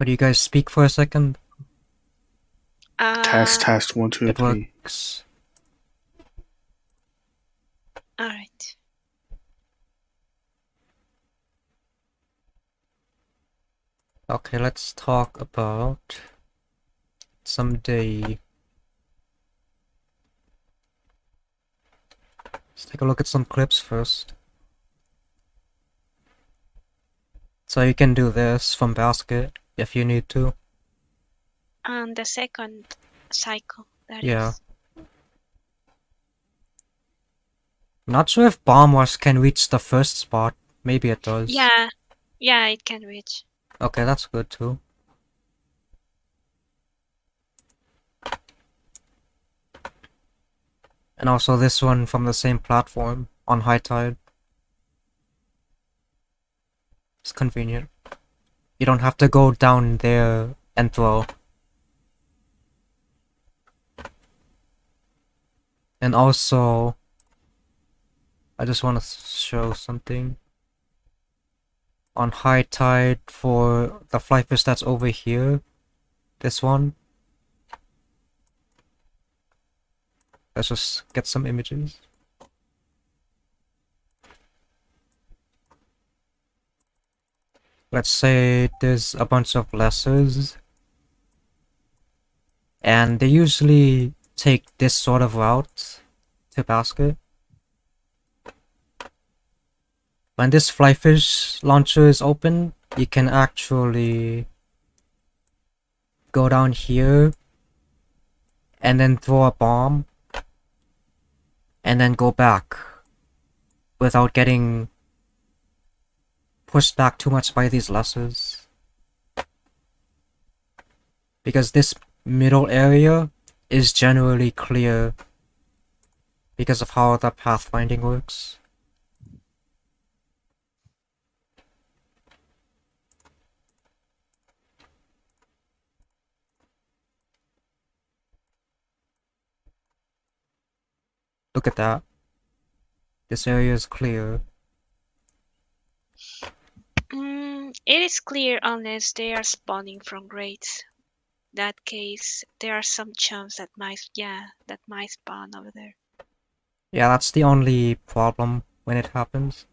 Could you guys speak for a second? Test 1 2 It 3. works. All right. Okay, let's talk about someday. Let's take a look at some clips first. So you can do this from basket if you need to. On the second cycle, that Yeah. is. Not sure if bomb rush can reach the first spot. Maybe it does. Yeah, it can reach. Okay, that's good too. And also this one from the same platform on high tide. It's convenient. You don't have to go down there and throw. And also, I just want to show something. On high tide for the fly fish that's over here, this one. Let's just get some images. Let's say there's a bunch of lessers, and they usually take this sort of route to basket. When this fly fish launcher is open, you can actually go down here and then throw a bomb and then go back without getting pushed back too much by these lessers. Because this middle area is generally clear because of how the pathfinding works. Look at that. This area is clear. It is clear unless they are spawning from grades. That case, there are some chumps that might spawn over there. Yeah, that's the only problem when it happens.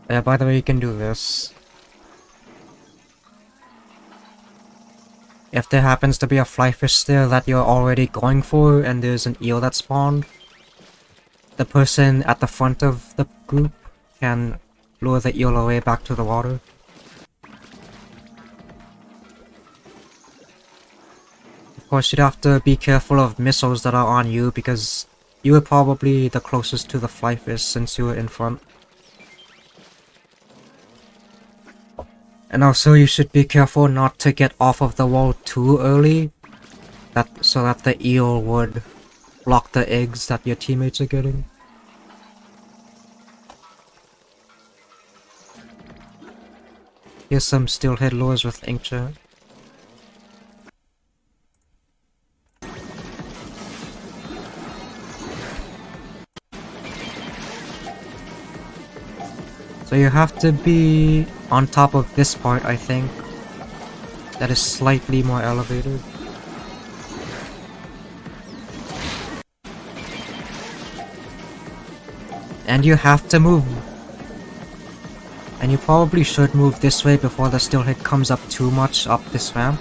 Yeah, by the way, you can do this. If there happens to be a fly fish there that you're already going for and there's an eel that spawned, the person at the front of the group can lure the eel away back to the water. Of course, you'd have to be careful of missiles that are on you because you were probably the closest to the fly fish since you were in front. And also you should be careful not to get off of the wall too early, so that the eel would block the eggs that your teammates are getting. Here's some steelhead lures with inkjet. So you have to be on top of this part, I think, that is slightly more elevated. And you have to move. And you probably should move this way before the steelhead comes up too much up this ramp.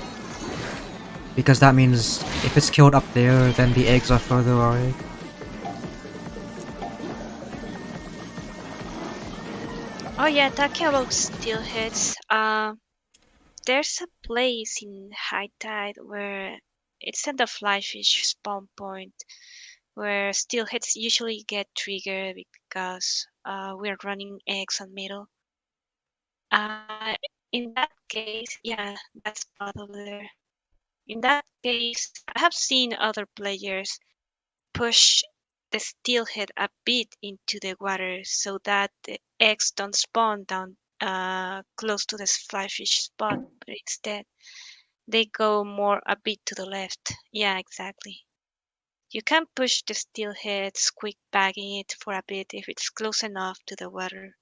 Because that means if it's killed up there, then the eggs are further away. Oh yeah, talking about steelheads, there's a place in high tide where it's at the fly fish spawn point where steelheads usually get triggered because we're running eggs on middle. In that case, yeah, that's part of there. In that case, I have seen other players push the steelhead a bit into the water so that the eggs don't spawn down close to this fly fish spot, but instead they go more a bit to the left. Yeah, exactly. You can push the steelhead, squeak bagging it for a bit if it's close enough to the water,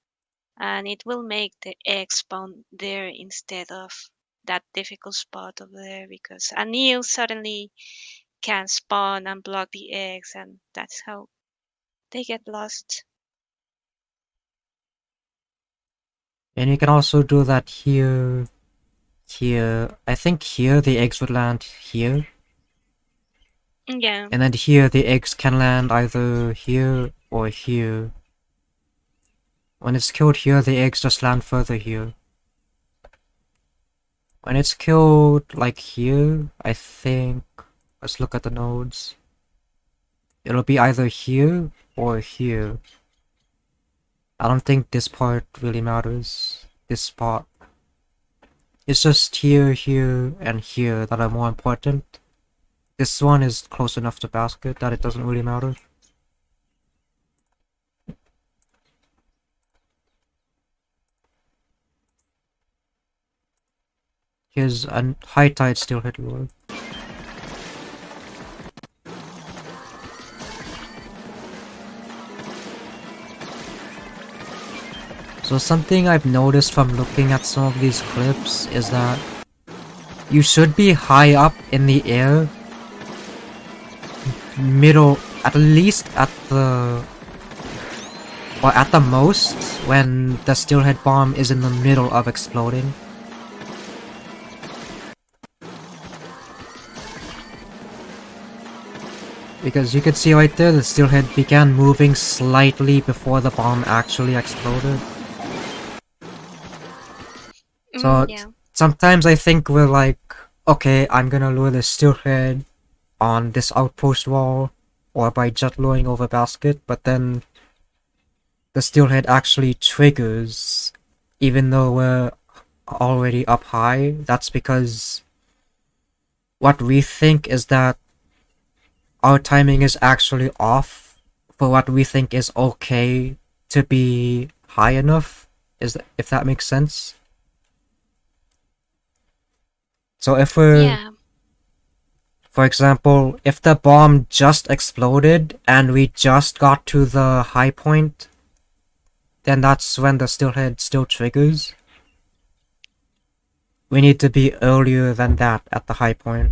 and it will make the egg spawn there instead of that difficult spot over there, because an eel suddenly can spawn and block the eggs, and that's how they get lost. And you can also do that here, here. I think here the eggs would land here. Yeah. And then here the eggs can land either here or here. When it's killed here, the eggs just land further here. When it's killed like here, I think... Let's look at the nodes. It'll be either here or here. I don't think this part really matters. This spot. It's just here, here, and here that are more important. This one is close enough to basket that it doesn't really matter. Here's a high tide steelhead lure. So something I've noticed from looking at some of these clips is that you should be high up in the air, middle, at least at the, or at the most, when the steelhead bomb is in the middle of exploding. Because you can see right there, the steelhead began moving slightly before the bomb actually exploded. So Yeah. sometimes I think we're like, okay, I'm gonna lure the steelhead on this outpost wall or by jet luring over basket, but then the steelhead actually triggers even though we're already up high. That's because what we think is that our timing is actually off for what we think is okay to be high enough, if that makes sense. So if we're, Yeah. for example, if the bomb just exploded and we just got to the high point, then that's when the steelhead still triggers. We need to be earlier than that at the high point.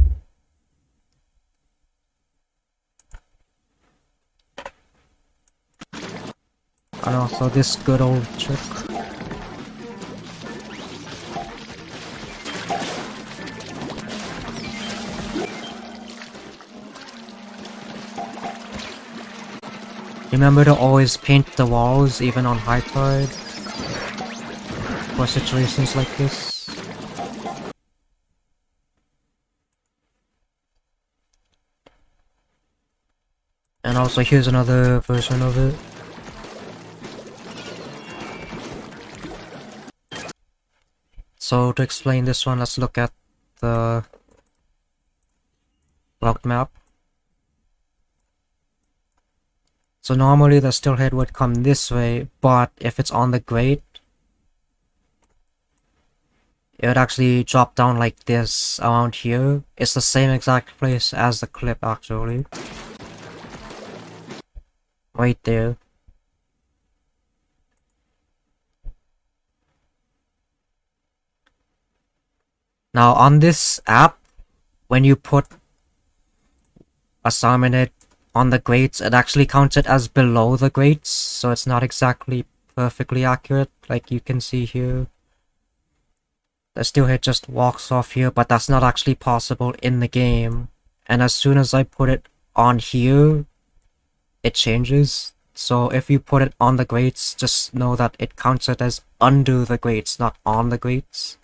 And also this good old trick. Remember to always paint the walls even on high tide for situations like this. And also here's another version of it. So to explain this one, let's look at the route map. So normally the steelhead would come this way, but if it's on the grate, it would actually drop down like this around here. It's the same exact place as the clip actually. Right there. Now on this app, when you put a salmon head on the grates, it actually counts it as below the grates, so it's not exactly perfectly accurate, like you can see here. The steelhead just walks off here, but that's not actually possible in the game. And as soon as I put it on here, it changes. So if you put it on the grates, just know that it counts it as under the grates, not on the grates.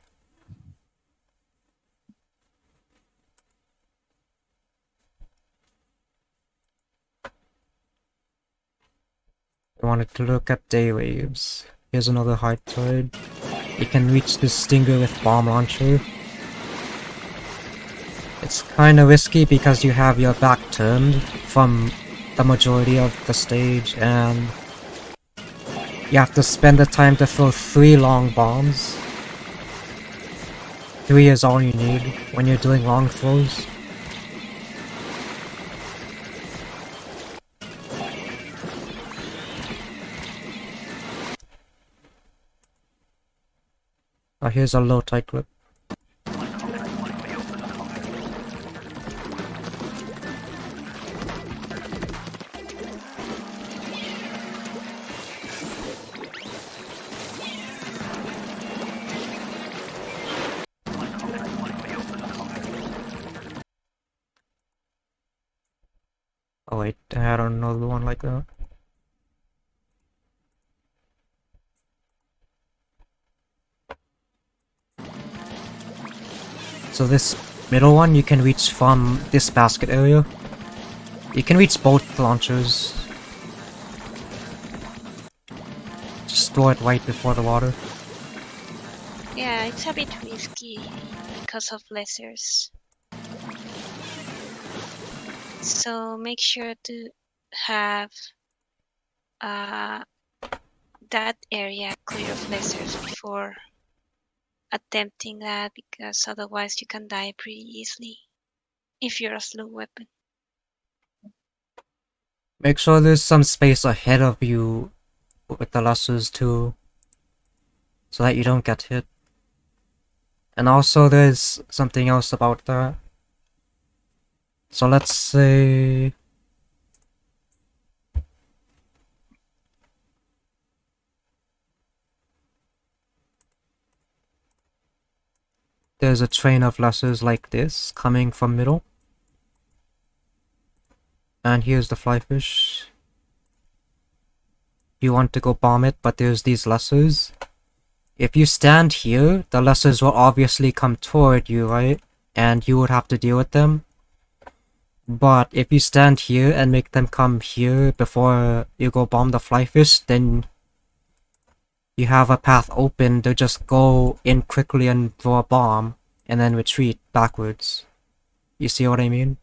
I wanted to look at day waves. Here's another high tide. You can reach this stinger with bomb launcher. It's kinda risky because you have your back turned from the majority of the stage, and You have to spend the time to throw 3 long bombs. 3 is all you need when you're doing long throws. Oh, here's a low tide clip. Oh wait, I had another one like that. So this middle one you can reach from this basket area. You can reach both launchers. Just throw it right before the water. Yeah, it's a bit risky because of lasers. So make sure to have that area clear of lasers before attempting that, because otherwise you can die pretty easily if you're a slow weapon. Make sure there's some space ahead of you with the lasers too, so that you don't get hit. And also there's something else about that. So let's say there's a train of lasers like this coming from middle. And here's the fly fish. You want to go bomb it, but there's these lasers. If you stand here, the lasers will obviously come toward you, right? And you would have to deal with them. But if you stand here and make them come here before you go bomb the fly fish, then you have a path open to just go in quickly and throw a bomb, and then retreat backwards. You see what I mean?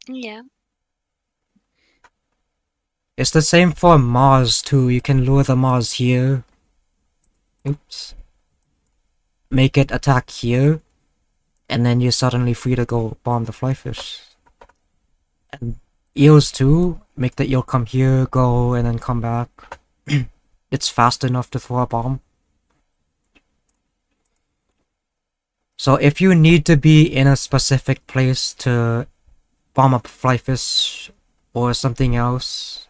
Yeah. It's the same for Mars too. You can lure the Mars here. Oops. Make it attack here, and then you're suddenly free to go bomb the fly fish. And eels too. Make the eel come here, go, and then come back. It's fast enough to throw a bomb. So if you need to be in a specific place to bomb up fly fish or something else,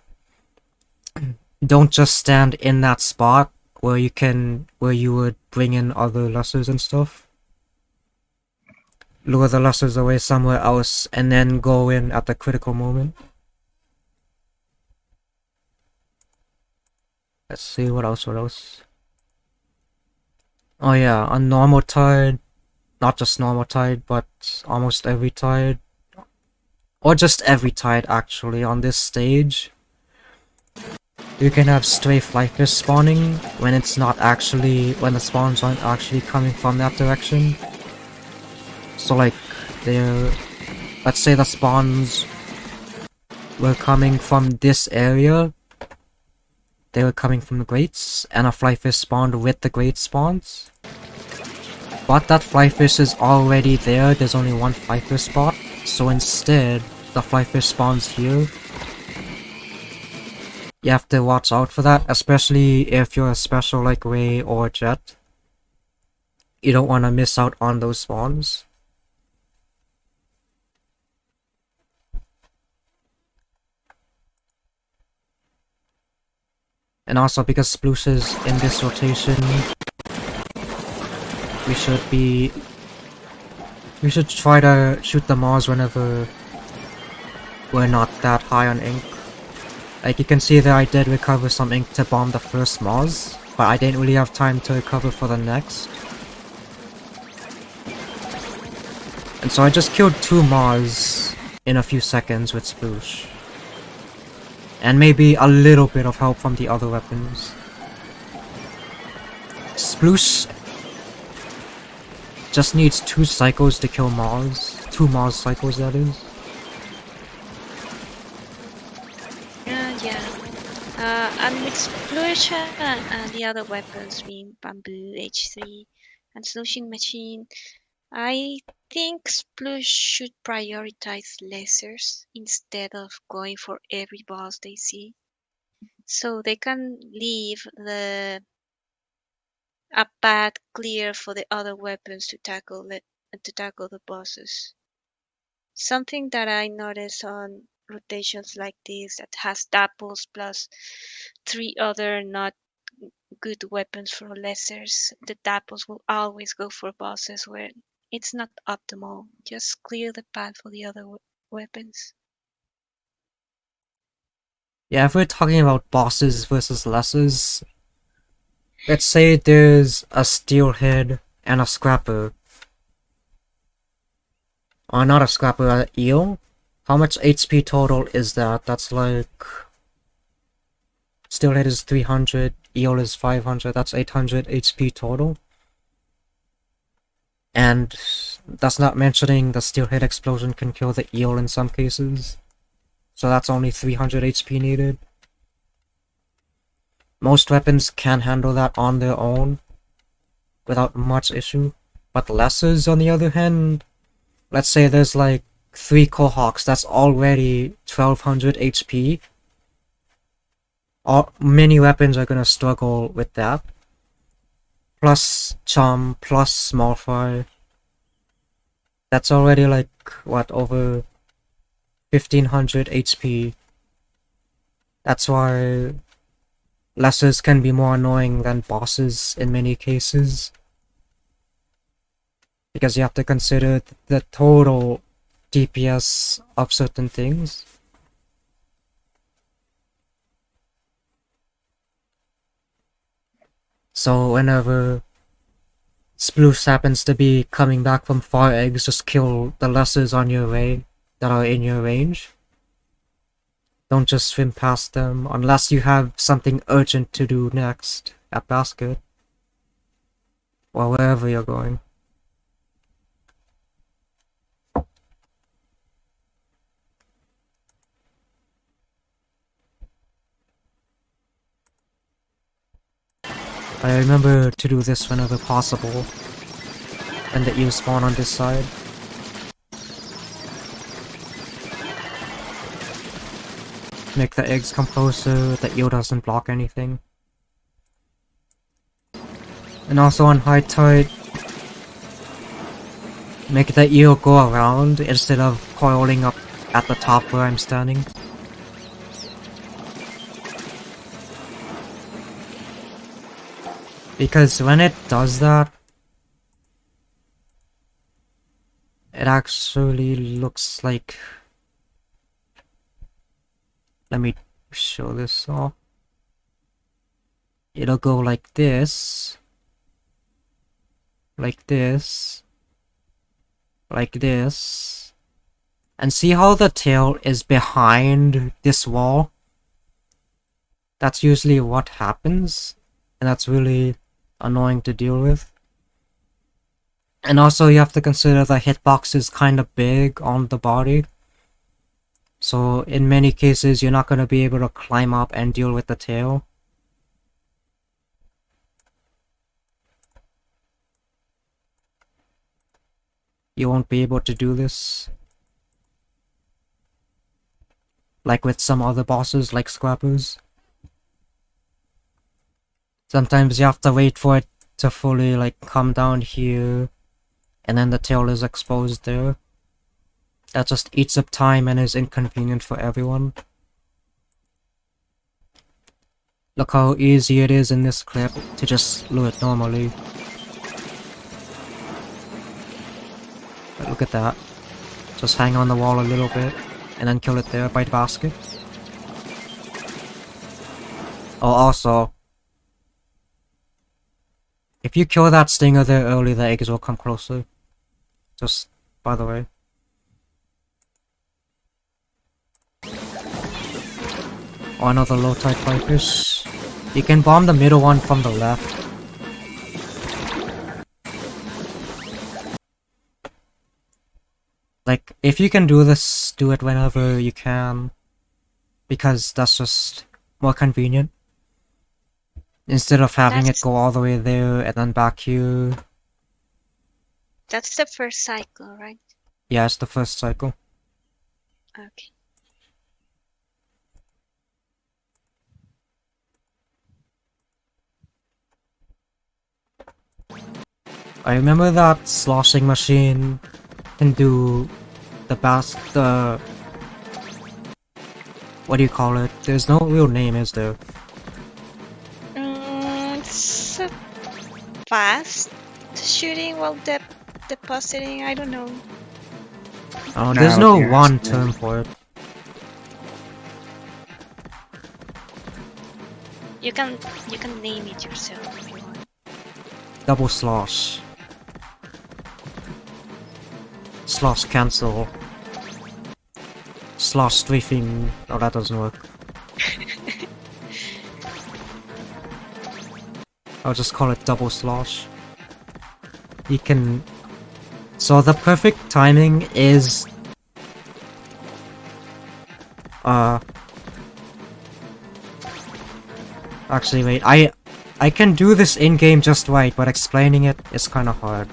don't just stand in that spot where you would bring in other lasers and stuff. Lure the lasers away somewhere else and then go in at the critical moment. Let's see, what else? Oh yeah, on normal tide, not just normal tide, but almost every tide, or just every tide actually on this stage, you can have stray fly fish spawning when it's not actually, when the spawns aren't actually coming from that direction. So like, let's say the spawns were coming from this area, they were coming from the grates, and a fly fish spawned with the grate spawns. But that fly fish is already there, there's only one fly fish spot, so instead, the fly fish spawns here. You have to watch out for that, especially if you're a special like Ray or Jet. You don't want to miss out on those spawns. And also because Sploosh is in this rotation, we should try to shoot the Mars whenever we're not that high on ink. Like you can see that I did recover some ink to bomb the first Mars, but I didn't really have time to recover for the next. And so I just killed 2 Mars in a few seconds with Sploosh. And maybe a little bit of help from the other weapons. Sploosh just needs 2 cycles to kill Mars. 2 Mars cycles, that is. Yeah. And with Splurge and the other weapons being Bamboo, H3, and Slushing Machine, I think Splurge should prioritize lessers instead of going for every boss they see. So they can leave a path clear for the other weapons to tackle the bosses. Something that I notice on rotations like this that has Dapples plus three other not good weapons for lessers, the Dapples will always go for bosses where it's not optimal. Just clear the path for the other weapons. Yeah, if we're talking about bosses versus lessers, let's say there's a steelhead and a scrapper. Or not a scrapper, an eel. How much HP total is that? That's like... Steelhead is 300, eel is 500, that's 800 HP total. And that's not mentioning the steelhead explosion can kill the eel in some cases. So that's only 300 HP needed. Most weapons can handle that on their own without much issue. But lessers, on the other hand, let's say there's like 3 Kohawks, that's already 1200 HP. Many weapons are gonna struggle with that. Plus Chum, plus Small Fry. That's already like, what, over 1500 HP. That's why lessers can be more annoying than bosses in many cases. Because you have to consider the total DPS of certain things. So whenever Sploose happens to be coming back from far eggs, just kill the lessers on your way that are in your range. Don't just swim past them unless you have something urgent to do next at basket. Or wherever you're going. I remember to do this whenever possible. And that you spawn on this side. Make the eggs come closer, that eel doesn't block anything. And also on high tide, make the eel go around instead of coiling up at the top where I'm standing. Because when it does that, it actually looks like... Let me show this off. It'll go like this. Like this. Like this. And see how the tail is behind this wall? That's usually what happens. And that's really annoying to deal with. And also you have to consider the hitbox is kind of big on the body. So in many cases you're not going to be able to climb up and deal with the tail. You won't be able to do this. Like with some other bosses like Scrappers. Sometimes you have to wait for it to fully like come down here. And then the tail is exposed there. That just eats up time and is inconvenient for everyone. Look how easy it is in this clip to just lure it normally. But look at that. Just hang on the wall a little bit, and then kill it there by the basket. Oh, also, if you kill that stinger there early, the eggs will come closer. Just by the way. Oh, another low tide flyfish. You can bomb the middle one from the left. Like, if you can do this, do it whenever you can. Because that's just more convenient. Instead of having it That's go all the way there and then back here. that's the first cycle, right? Yeah, it's the first cycle. Okay. I remember that sloshing machine can do the what do you call it? There's no real name, is there? It's fast shooting while depositing. I don't know. Oh, there's no one term for it. You can name it yourself if you want. Double slosh. Slosh cancel. Slosh strafing. Oh, that doesn't work. I'll just call it double slosh. You can... So the perfect timing is... Actually, wait. I can do this in-game just right, but explaining it is kind of hard.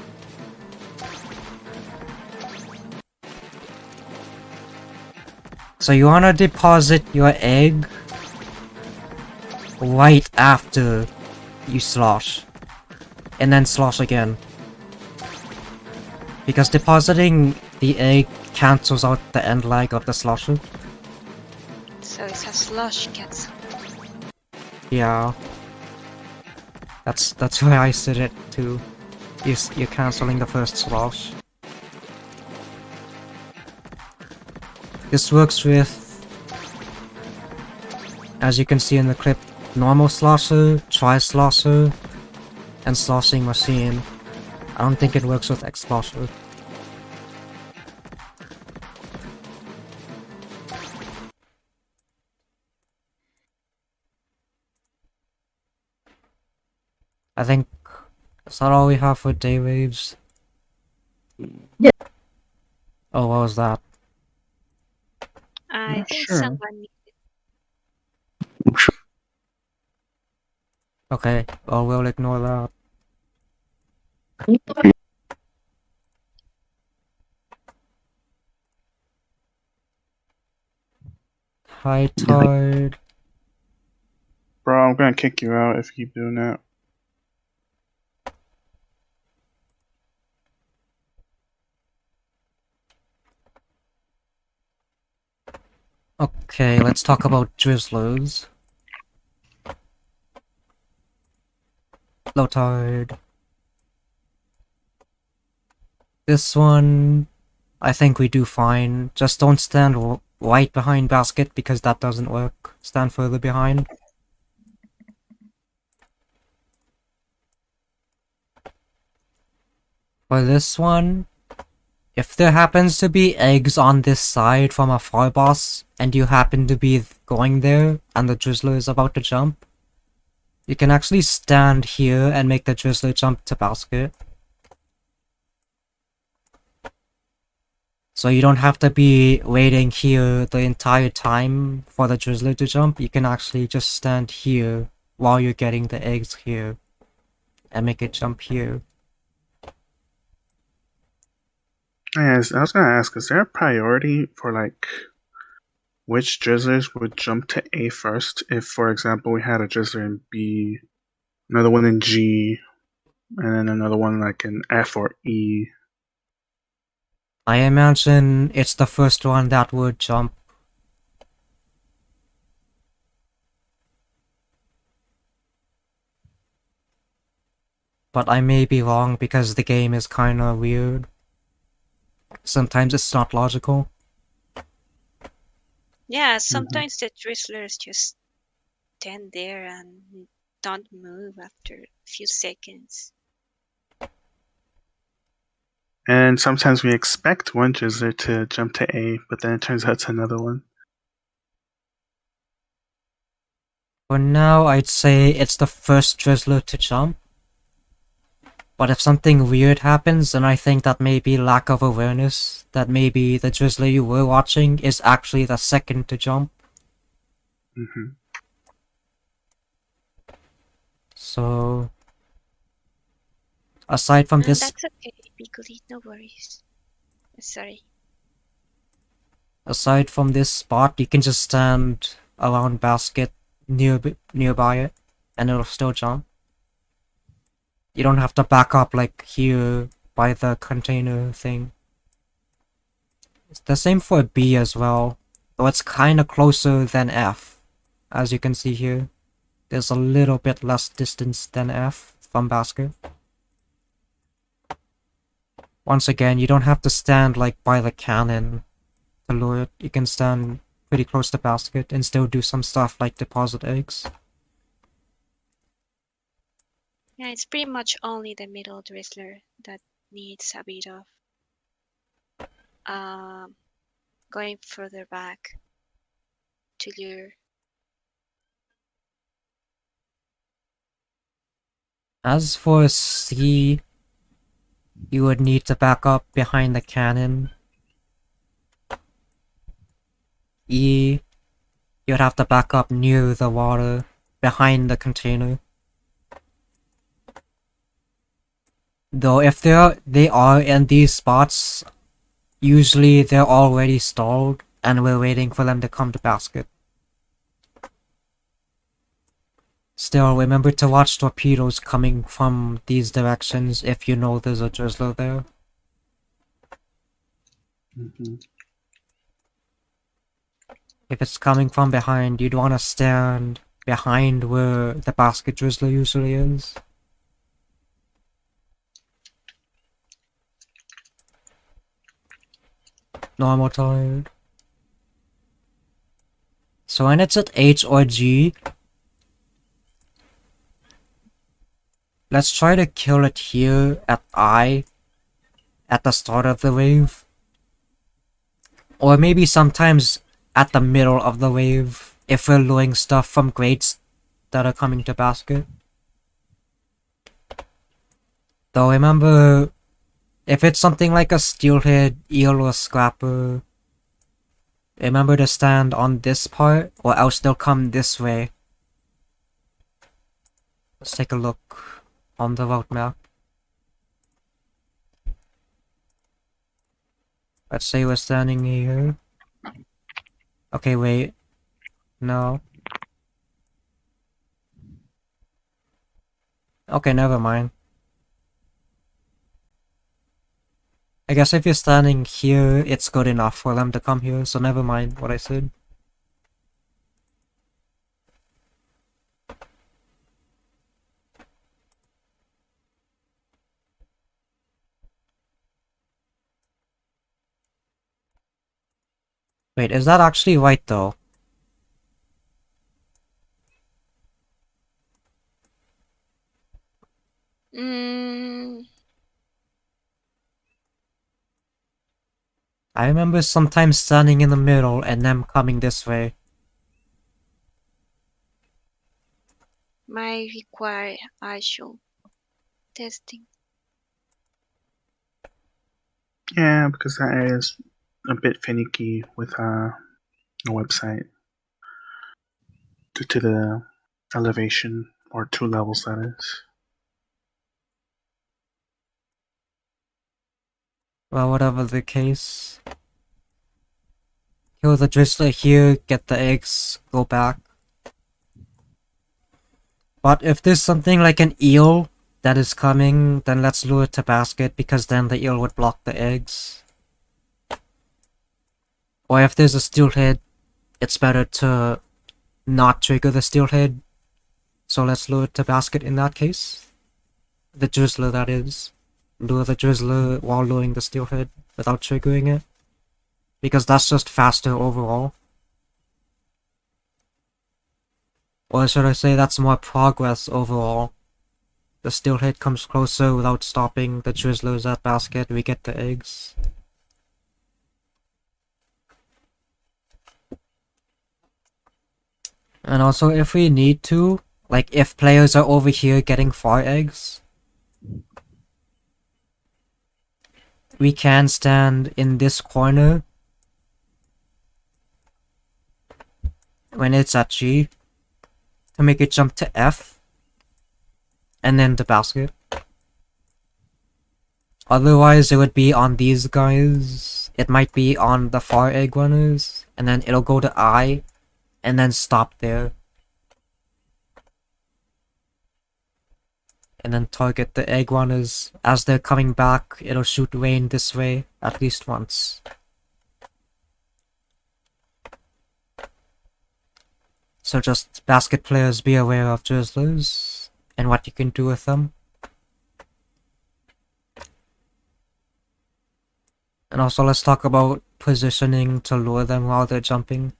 So you wanna deposit your egg right after you slosh, and then slosh again. Because depositing the egg cancels out the end lag of the slosher. So it's a slosh cancel. Yeah. That's why I said it too. You're canceling the first slosh. This works with, as you can see in the clip, normal slosher, tri-slosher, and sloshing machine. I don't think it works with X-slosher. I think that's not all we have for day waves. Yeah. Oh, what was that? I Not think sure. someone. Okay, well, we'll ignore that. High tide. Bro, I'm gonna kick you out if you keep doing that. Okay, let's talk about drizzlers. Low tide. This one, I think we do fine. Just don't stand right behind basket because that doesn't work. Stand further behind. For this one, if there happens to be eggs on this side from a far boss, and you happen to be going there, and the drizzler is about to jump, you can actually stand here and make the drizzler jump to basket. So you don't have to be waiting here the entire time for the drizzler to jump. You can actually just stand here while you're getting the eggs here and make it jump here. Yes, I was gonna ask, is there a priority for like which drizzlers would jump to A first? If, for example, we had a drizzler in B, another one in G, and then another one like in F or E. I imagine it's the first one that would jump. But I may be wrong because the game is kinda weird. Sometimes it's not logical. Yeah, sometimes the drizzlers just stand there and don't move after a few seconds. And sometimes we expect one drizzler to jump to A, but then it turns out it's another one. For now, I'd say it's the first drizzler to jump. But if something weird happens, then I think that may be lack of awareness. That maybe the drizzler you were watching is actually the second to jump. Mm-hmm. So, aside from this, That's okay, Piccoli, no worries. Sorry. aside from this spot, you can just stand around basket nearby it, and it'll still jump. You don't have to back up like here by the container thing. It's the same for B as well, though it's kinda closer than F, as you can see here. There's a little bit less distance than F from basket. Once again, you don't have to stand like by the cannon to lure it. You can stand pretty close to basket and still do some stuff like deposit eggs. Yeah, it's pretty much only the middle drizzler that needs a bit of going further back to lure. As for C, you would need to back up behind the cannon. E, you'd have to back up near the water, behind the container. Though if they are in these spots, usually they're already stalled and we're waiting for them to come to basket. Still, remember to watch torpedoes coming from these directions if you know there's a drizzler there. Mm-hmm. If it's coming from behind, you'd want to stand behind where the basket drizzler usually is. Normal tide. So when it's at H or G, let's try to kill it here at I, at the start of the wave. Or maybe sometimes at the middle of the wave, if we're luring stuff from grates that are coming to basket. Though remember, if it's something like a steelhead, eel, or scrapper, remember to stand on this part, or else they'll come this way. Let's take a look on the route map. Let's say we're standing here. Okay, wait. No. Okay, never mind. I guess if you're standing here, it's good enough for them to come here, so never mind what I said. Wait, is that actually right though? I remember sometimes standing in the middle and them coming this way. Might require actual testing. Yeah, because that area is a bit finicky with the website due to the elevation, or 2 levels that is. Well, whatever the case. Kill the drizzler here, get the eggs, go back. But if there's something like an eel that is coming, then let's lure it to basket, because then the eel would block the eggs. Or if there's a steelhead, it's better to not trigger the steelhead. So let's lure it to basket in that case. The drizzler, that is. Lure the drizzler while luring the steelhead without triggering it. Because that's just faster overall. Or should I say that's more progress overall. The steelhead comes closer without stopping the drizzlers at basket, we get the eggs. And also if we need to, like if players are over here getting far eggs, we can stand in this corner when it's at G to make it jump to F. and then the basket. Otherwise, it would be on these guys. It might be on the far egg runners, and then it'll go to I, and then stop there. And then target the egg runners. As they're coming back, it'll shoot rain this way at least once. So just basket players, be aware of drizzlers and what you can do with them. And also let's talk about positioning to lure them while they're jumping.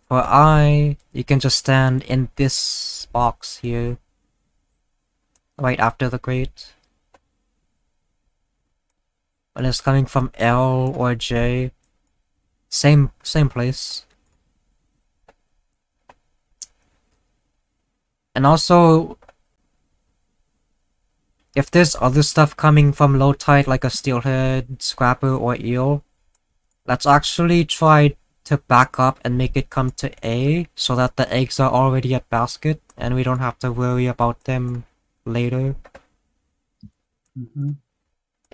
For I, you can just stand in this box here, right after the grate. When it's coming from L or J, same place. And also, if there's other stuff coming from low tide like a steelhead, scrapper, or eel, let's actually try to back up and make it come to A so that the eggs are already at basket and we don't have to worry about them later.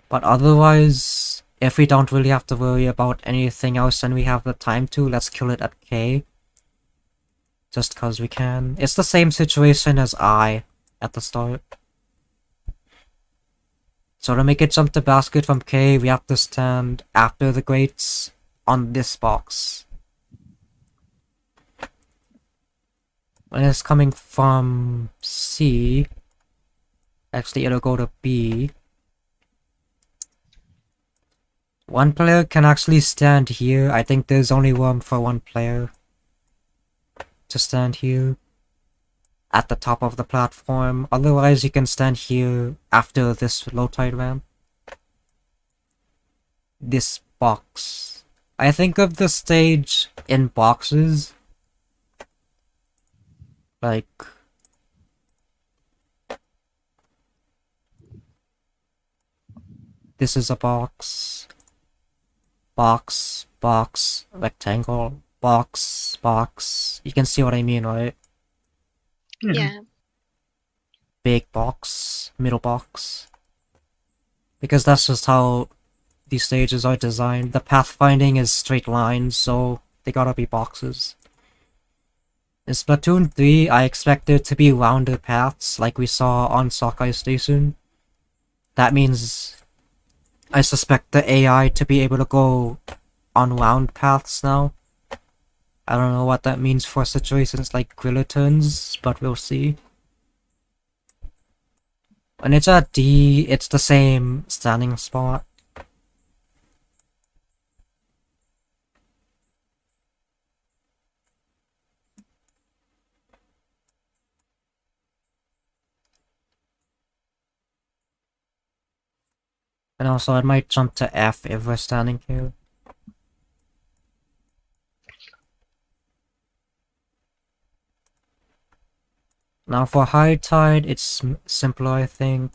But otherwise, if we don't really have to worry about anything else and we have the time to, let's kill it at K. Just cause we can. It's the same situation as I at the start. So to make it jump to basket from K, we have to stand after the grates on this box. When it's coming from C, actually it'll go to B. One player can actually stand here. I think there's only room for one player to stand here at the top of the platform. Otherwise, you can stand here after this low tide ramp. This box. I think of the stage in boxes. Like, this is a box. Box, box, rectangle, box, box. You can see what I mean, right? Yeah. Big box, middle box. Because that's just how these stages are designed. The pathfinding is straight lines, so they gotta be boxes. In Splatoon 3, I expect there to be rounder paths like we saw on Sockeye Station. That means I suspect the AI to be able to go on round paths now. I don't know what that means for situations like griller turns, but we'll see. When it's at D, it's the same standing spot. And also, I might jump to F if we're standing here. Now for high tide, it's simpler, I think.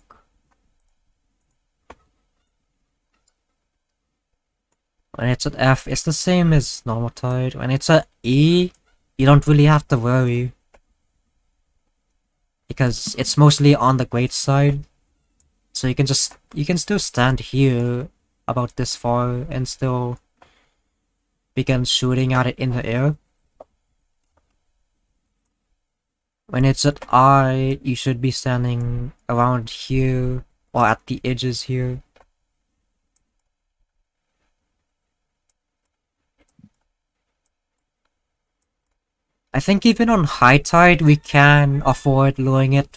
When it's at F, it's the same as normal tide. When it's at E, you don't really have to worry. Because it's mostly on the great side. So you can still stand here about this far and still begin shooting at it in the air. When it's at I, you should be standing around here or at the edges here. I think even on high tide, we can afford luring it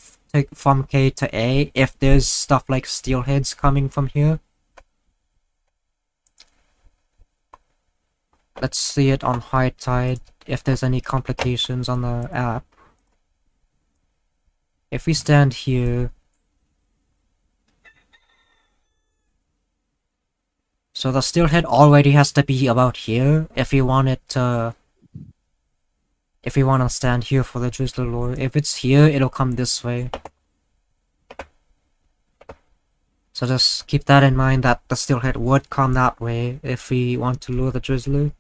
from K to A if there's stuff like steelheads coming from here. Let's see it on high tide if there's any complications on the app. If we stand here, so the steelhead already has to be about here if we want it to. If we want to stand here for the drizzler lure. If it's here, it'll come this way. So just keep that in mind that the steelhead would come that way if we want to lure the drizzler.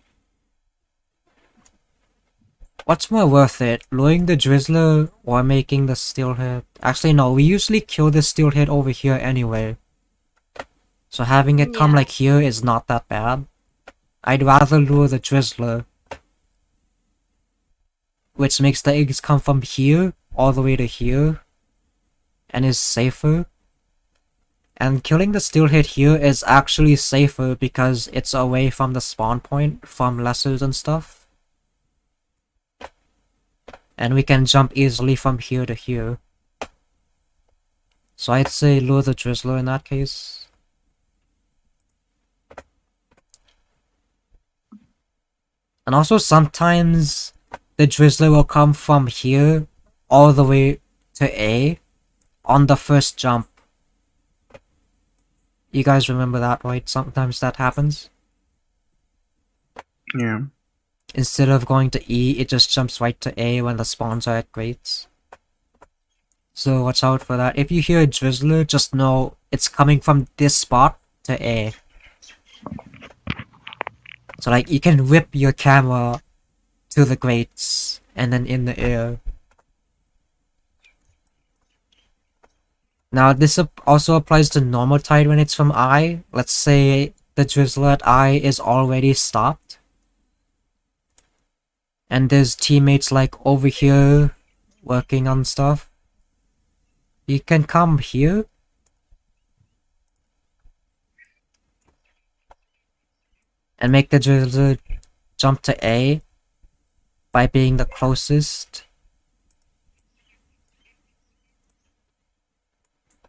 What's more worth it, luring the drizzler or making the steelhead? Actually, no, we usually kill the steelhead over here anyway. So having it come Yeah. like here is not that bad. I'd rather lure the drizzler, which makes the eggs come from here all the way to here, and is safer. And killing the steelhead here is actually safer because it's away from the spawn point, from lessers and stuff. And we can jump easily from here to here. So I'd say lure the drizzler in that case. And also sometimes the drizzler will come from here all the way to A on the first jump. You guys remember that, right? Sometimes that happens. Yeah. Instead of going to E, it just jumps right to A when the spawns are at grates. So watch out for that. If you hear a drizzler, just know it's coming from this spot to A. So like you can whip your camera to the grates and then in the air. Now this also applies to normal tide when it's from I. Let's say the drizzler at I is already stopped. And there's teammates like over here working on stuff. You can come here. And make the drizzler jump to A by being the closest.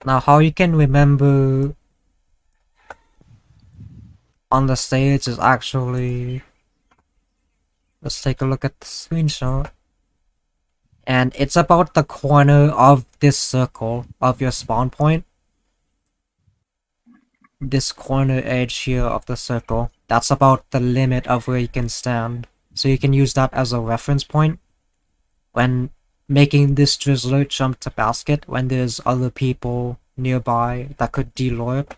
Now how you can remember on the stage is actually... Let's take a look at the screenshot. And it's about the corner of this circle of your spawn point. This corner edge here of the circle. That's about the limit of where you can stand. So you can use that as a reference point when making this drizzler jump to basket when there's other people nearby that could delure it.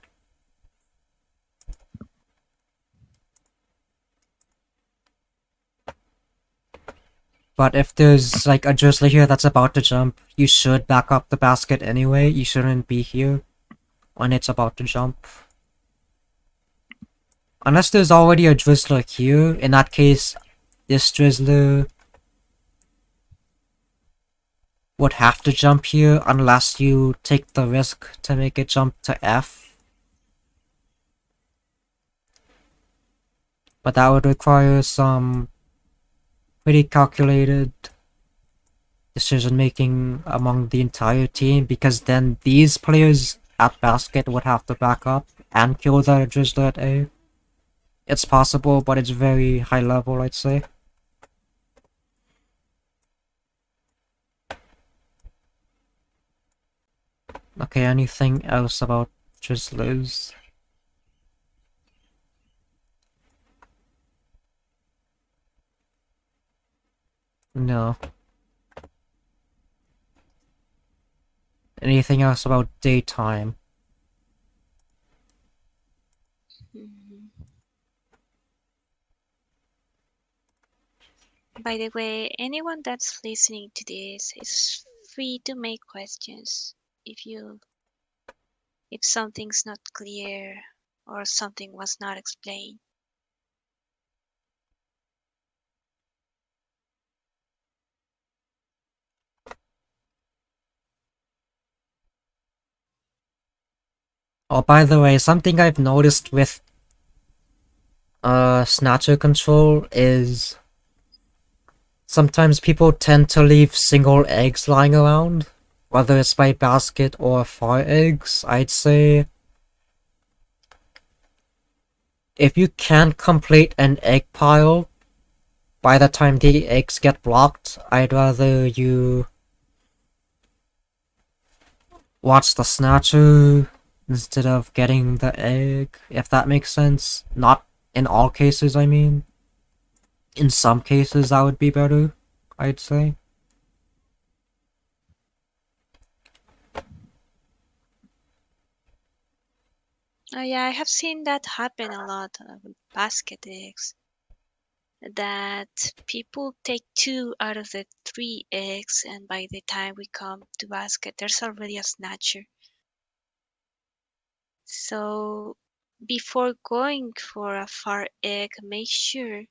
But if there's like a drizzler here that's about to jump, you should back up the basket anyway. You shouldn't be here when it's about to jump. Unless there's already a drizzler here, in that case, this drizzler would have to jump here unless you take the risk to make it jump to F. But that would require some pretty calculated decision making among the entire team, because then these players at basket would have to back up and kill the drizzler at A. It's possible, but it's very high level, I'd say. Okay, anything else about drizzlers? No. Anything else about daytime? Mhm. By the way, anyone that's listening to this is free to make questions if something's not clear or something was not explained. Oh, by the way, something I've noticed with snatcher control is sometimes people tend to leave single eggs lying around, whether it's by basket or far eggs. I'd say if you can't complete an egg pile by the time the eggs get blocked, I'd rather you watch the snatcher instead of getting the egg, if that makes sense. Not in all cases, I mean. In some cases, that would be better, I'd say. Oh yeah, I have seen that happen a lot with basket eggs. that people take 2 out of the 3 eggs, and by the time we come to basket, there's already a snatcher. So before going for a far egg, make sure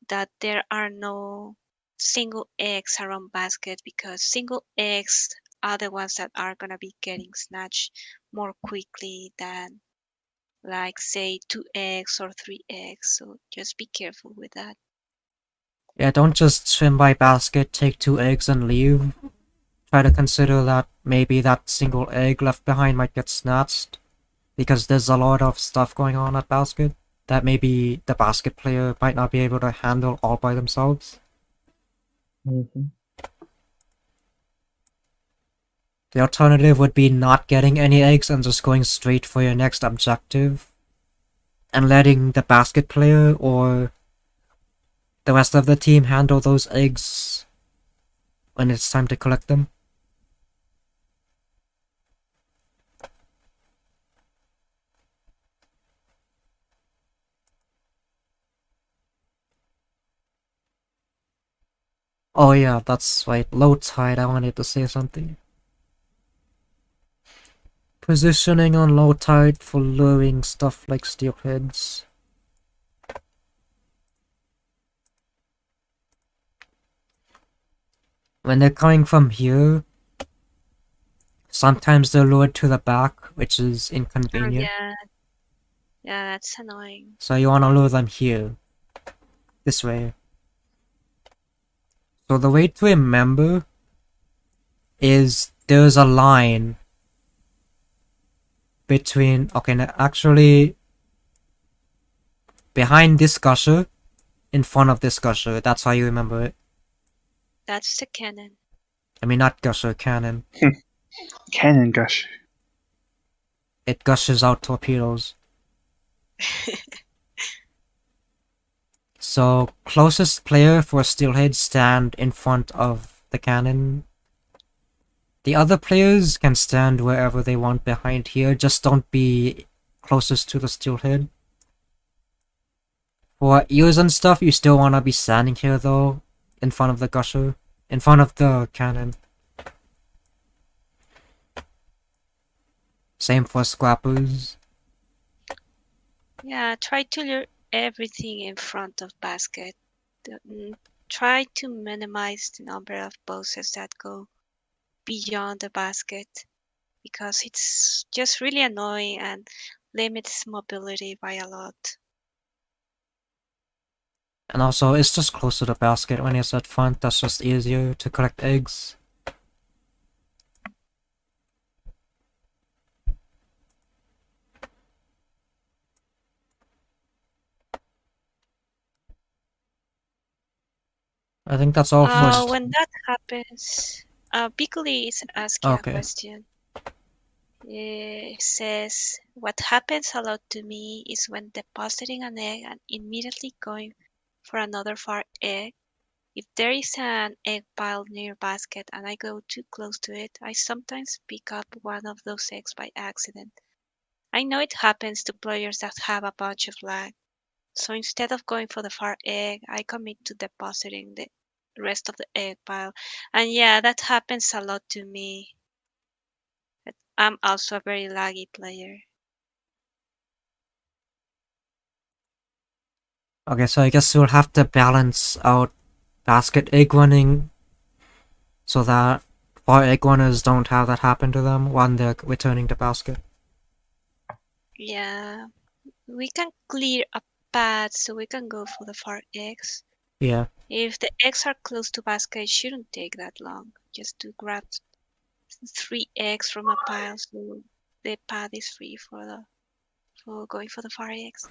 that there are no single eggs around basket, because single eggs are the ones that are gonna be getting snatched more quickly than, like, say 2 eggs or 3 eggs. So just be careful with that. Yeah, don't just swim by basket, take 2 eggs and leave. Try to consider that maybe that single egg left behind might get snatched, because there's a lot of stuff going on at basket that maybe the basket player might not be able to handle all by themselves. Mm-hmm. The alternative would be not getting any eggs and just going straight for your next objective, and letting the basket player or the rest of the team handle those eggs when it's time to collect them. Oh yeah, that's right, low tide, I wanted to say something. Positioning on low tide for luring stuff like steelheads. When they're coming from here, sometimes they're lured to the back, which is Oh inconvenient. yeah, that's annoying. So you want to lure them here. This way. So the way to remember is there's a line between... Okay, actually... Behind this gusher, in front of this gusher. That's how you remember it. That's the cannon. I mean, not gusher, cannon. Cannon gush. It gushes out torpedoes. So, closest player for steelhead stand in front of the cannon. The other players can stand wherever they want behind here, just don't be closest to the steelhead. For ears and stuff, you still want to be standing here though, in front of the gusher, in front of the cannon. Same for scrappers. Yeah, try to lure everything in front of basket. Try to minimize the number of bosses that go beyond the basket, because it's just really annoying and limits mobility by a lot. And also, it's just close to the basket when it's at front, that's just easier to collect eggs. I think that's all for... When that happens, Piccoli is asking a Okay. question. It says, what happens a lot to me is when depositing an egg and immediately going for another far egg. If there is an egg pile near basket and I go too close to it, I sometimes pick up one of those eggs by accident. I know it happens to players that have a bunch of lag. So instead of going for the far egg, I commit to depositing the rest of the egg pile. And yeah, that happens a lot to me. But I'm also a very laggy player. Okay, so I guess we'll have to balance out basket egg running so that far egg runners don't have that happen to them when they're returning to basket. Yeah, we can clear a path so we can go for the far eggs. Yeah. If the eggs are close to basket, it shouldn't take that long. Just to grab 3 eggs from a pile, so the path is free for going for the far eggs.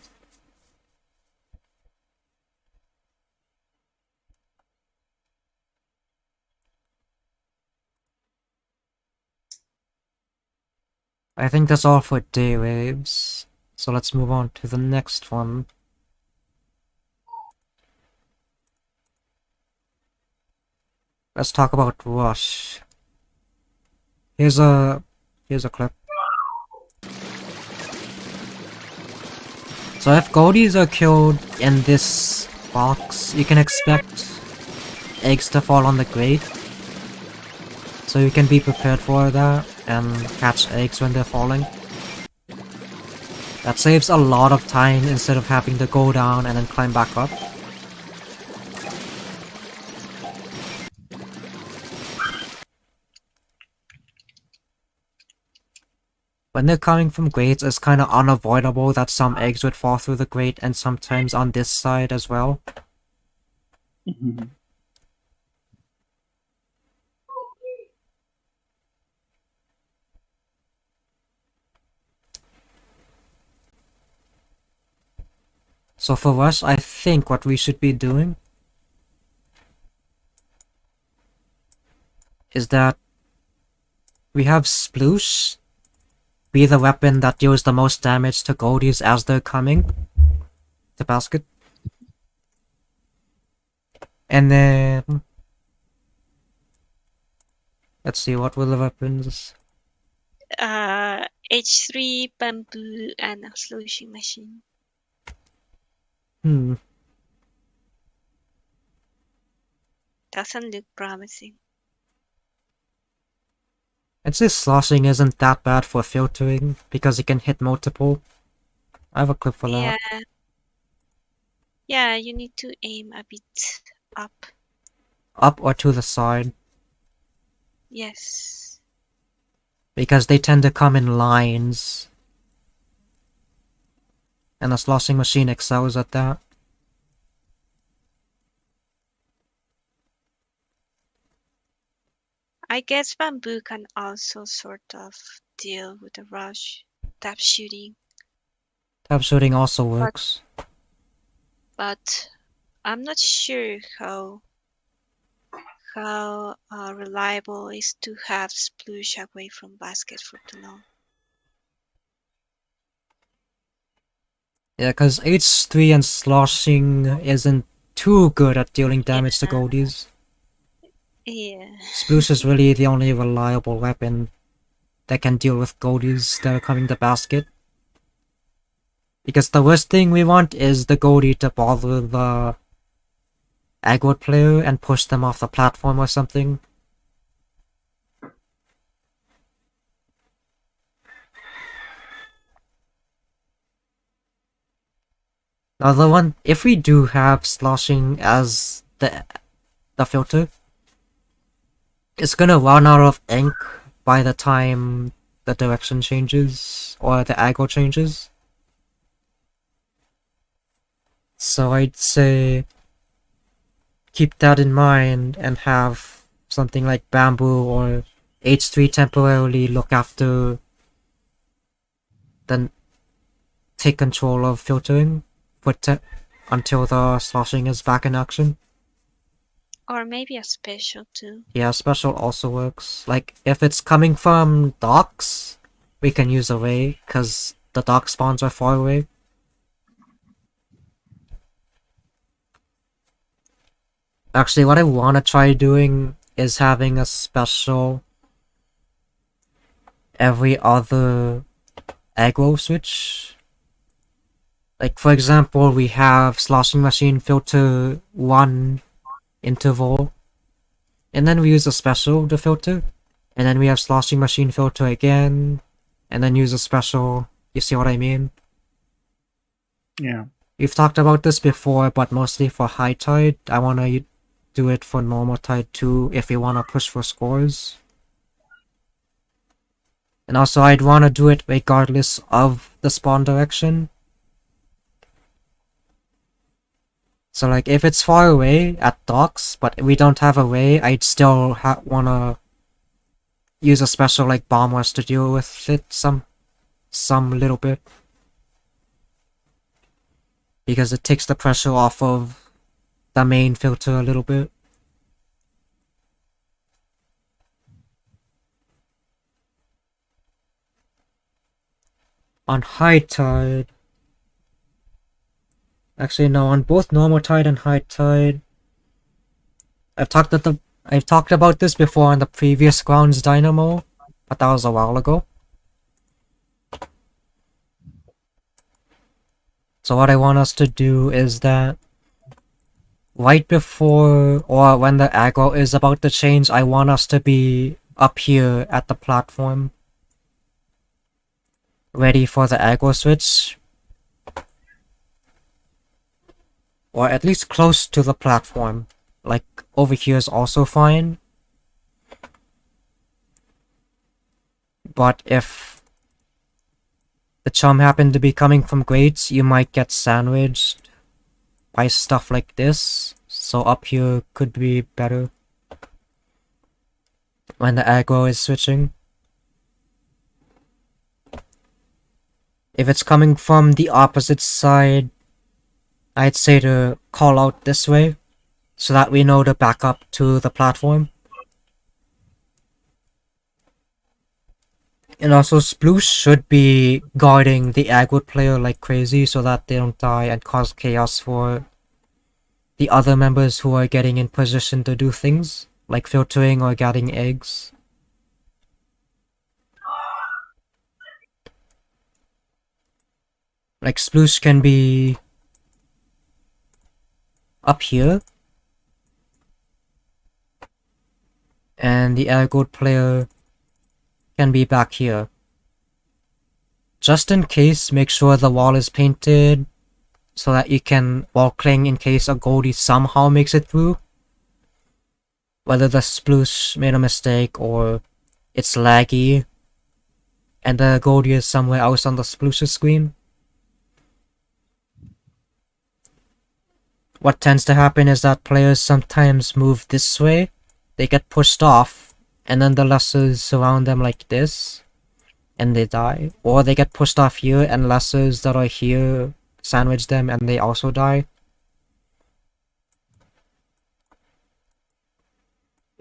I think that's all for day waves. So let's move on to the next one. Let's talk about rush. Here's a clip. So if goldies are killed in this box, you can expect eggs to fall on the grate. So you can be prepared for that and catch eggs when they're falling. That saves a lot of time instead of having to go down and then climb back up. When they're coming from grates, it's kind of unavoidable that some eggs would fall through the grate, and sometimes on this side as well. Mm-hmm. So for us, I think what we should be doing is that we have Sploosh be the weapon that deals the most damage to goldies as they're coming to basket. And then... let's see, what were the weapons? H3, bamboo, and a slushing machine. Doesn't look promising. I'd say sloshing isn't that bad for filtering, because it can hit multiple. I have a clip for that. Yeah, you need to aim a bit up. Up or to the side, Yes. because they tend to come in lines. And the sloshing machine excels at that. I guess bamboo can also sort of deal with the rush, tap shooting, Tap shooting also works. but I'm not sure how reliable is to have sploosh away from basket for too long. Yeah, because H3 and sloshing isn't too good at dealing damage to goldies. Yeah. Sploosh is really the only reliable weapon that can deal with goldies that are coming to basket. Because the worst thing we want is the goldie to bother the aggroed player and push them off the platform or something. Now the one, if we do have sloshing as the filter, it's gonna run out of ink by the time the direction changes or the aggro changes. So I'd say keep that in mind and have something like bamboo or H3 temporarily look after, then take control of filtering for until the sloshing is back in action. Or maybe a special too. Yeah, special also works. Like, if it's coming from docks, we can use array, because the dock spawns are far away. Actually, what I want to try doing is having a special every other aggro switch. Like, for example, we have sloshing machine filter 1 interval, and then we use a special to filter, and then we have sloshing machine filter again, and then use a special. You see what I mean? Yeah. We've talked about this before, but mostly for high tide. I want to do it for normal tide too if we want to push for scores. And also I'd want to do it regardless of the spawn direction. So like if it's far away at docks, but we don't have a way, I'd still want to use a special like bomb rush to deal with it some little bit. Because it takes the pressure off of the main filter a little bit. On high tide, actually no, on both normal tide and high tide, I've talked about this before on the previous grounds dynamo, but that was a while ago. So what I want us to do is that right before or when the aggro is about to change, I want us to be up here at the platform, ready for the aggro switch. Or at least close to the platform. Like, over here is also fine. But if the chum happened to be coming from grates, you might get sandwiched by stuff like this. So up here could be better when the aggro is switching. If it's coming from the opposite side, I'd say to call out this way, so that we know to back up to the platform. And also, Sploosh should be guarding the aggro player like crazy so that they don't die and cause chaos for the other members who are getting in position to do things, like filtering or getting eggs. Like, Sploosh can be up here, and the aggro player can be back here. Just in case, make sure the wall is painted so that you can wall cling in case a goldie somehow makes it through. Whether the sploosh made a mistake or it's laggy and the goldie is somewhere else on the sploosh's screen. What tends to happen is that players sometimes move this way, they get pushed off, and then the lessers surround them like this, and they die. Or they get pushed off here, and lessers that are here sandwich them, and they also die.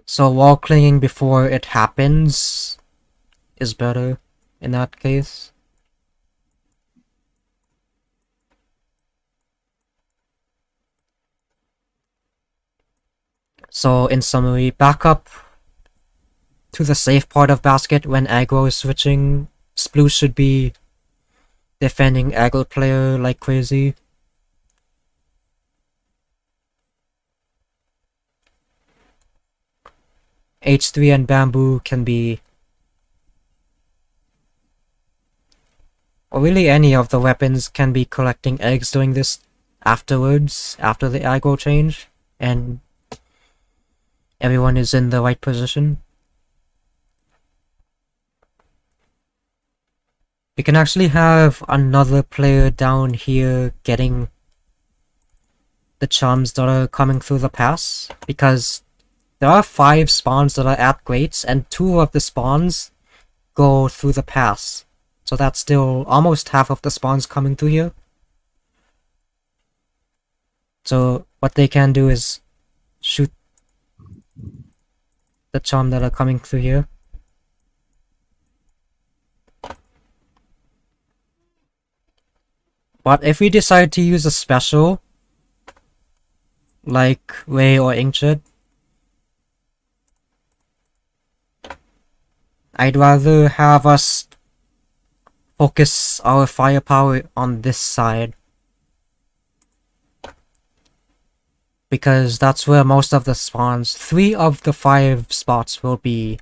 So wall clinging before it happens is better in that case. So in summary, back up to the safe part of basket when aggro is switching. Sploosh should be defending aggro player like crazy. H3 and bamboo can be, or really any of the weapons can be collecting eggs doing this afterwards, after the aggro change, and everyone is in the right position. We can actually have another player down here getting the chums that are coming through the pass, because there are 5 spawns that are at grates, and 2 of the spawns go through the pass. So that's still almost half of the spawns coming through here. So what they can do is shoot the chum that are coming through here. But if we decide to use a special, like Ray or Inkjet, I'd rather have us focus our firepower on this side, because that's where most of the spawns, 3 of the 5 spots will be.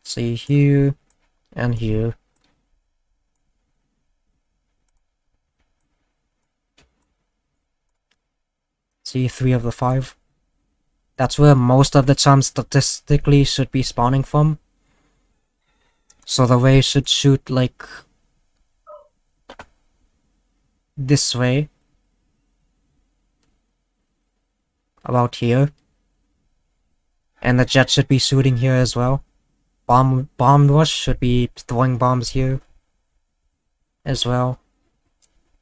See, here and here. See, 3 of the 5. That's where most of the chums statistically should be spawning from. So the ray should shoot like this way. About here. And the jet should be shooting here as well. Bomb rush should be throwing bombs here as well.